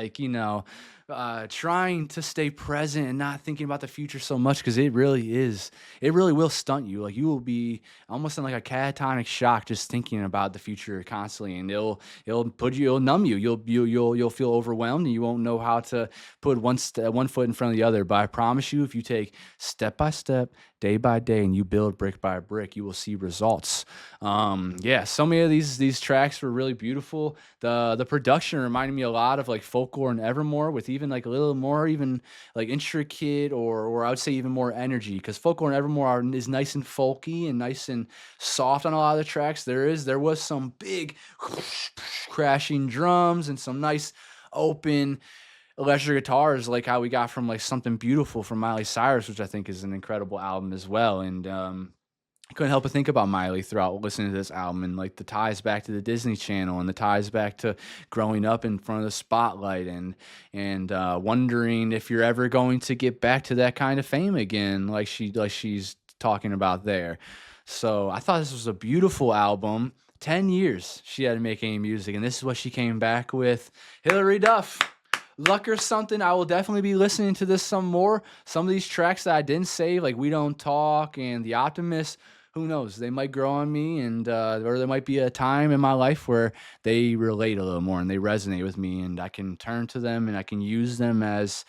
trying to stay present and not thinking about the future so much, because it really will stunt you. Like, you will be almost in like a catatonic shock just thinking about the future constantly, and it'll numb you. You'll feel overwhelmed, and you won't know how to put one foot in front of the other. But I promise you, if you take step by step, day by day, and you build brick by brick, you will see results. So many of these tracks were really beautiful. The production reminded me a lot of like Folklore and Evermore, with even like a little more even like intricate, or I would say even more energy, because Folklore and Evermore is nice and folky and nice and soft on a lot of the tracks. There was some big crashing drums and some nice open electric guitars, like how we got from like Something Beautiful from Miley Cyrus, which I think is an incredible album as well. And I couldn't help but think about Miley throughout listening to this album, and like the ties back to the Disney Channel and the ties back to growing up in front of the spotlight, and wondering if you're ever going to get back to that kind of fame again, like she's talking about there. So I thought this was a beautiful album. 10 years she hadn't make any music, and this is what she came back with. Hilary Duff. Luck or something. I will definitely be listening to this some more. Some of these tracks that I didn't save, like We Don't Talk and The Optimist, who knows? They might grow on me, and or there might be a time in my life where they relate a little more and they resonate with me, and I can turn to them and I can use them as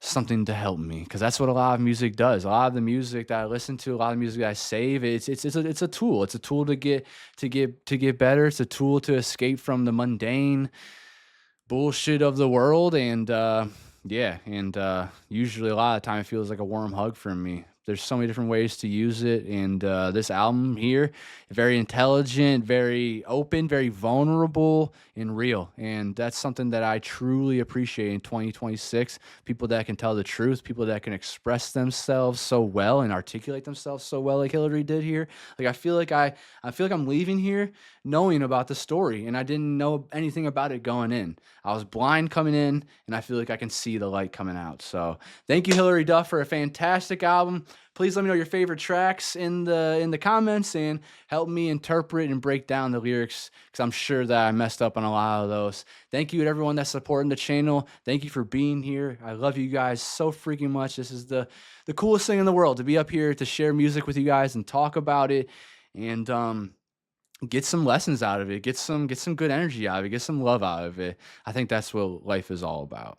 something to help me, because that's what a lot of music does. A lot of the music that I listen to, a lot of music that I save, it's a tool. It's a tool to get better. It's a tool to escape from the mundane bullshit of the world, and yeah, and usually a lot of the time it feels like a warm hug for me. There's so many different ways to use it, and this album here, very intelligent, very open, very vulnerable, and real, and that's something that I truly appreciate in 2026. People that can tell the truth, people that can express themselves so well and articulate themselves so well, like Hillary did here. Like I feel like I'm leaving here knowing about the story, and I didn't know anything about it going in. I was blind coming in, and I feel like I can see the light coming out. So thank you, Hilary Duff, for a fantastic album. Please let me know your favorite tracks in the comments, and help me interpret and break down the lyrics, because I'm sure that I messed up on a lot of those. Thank you to everyone that's supporting the channel. Thank you for being here. I love you guys so freaking much. This is the coolest thing in the world, to be up here to share music with you guys and talk about it, and get some lessons out of it, get some good energy out of it, get some love out of it. I think that's what life is all about.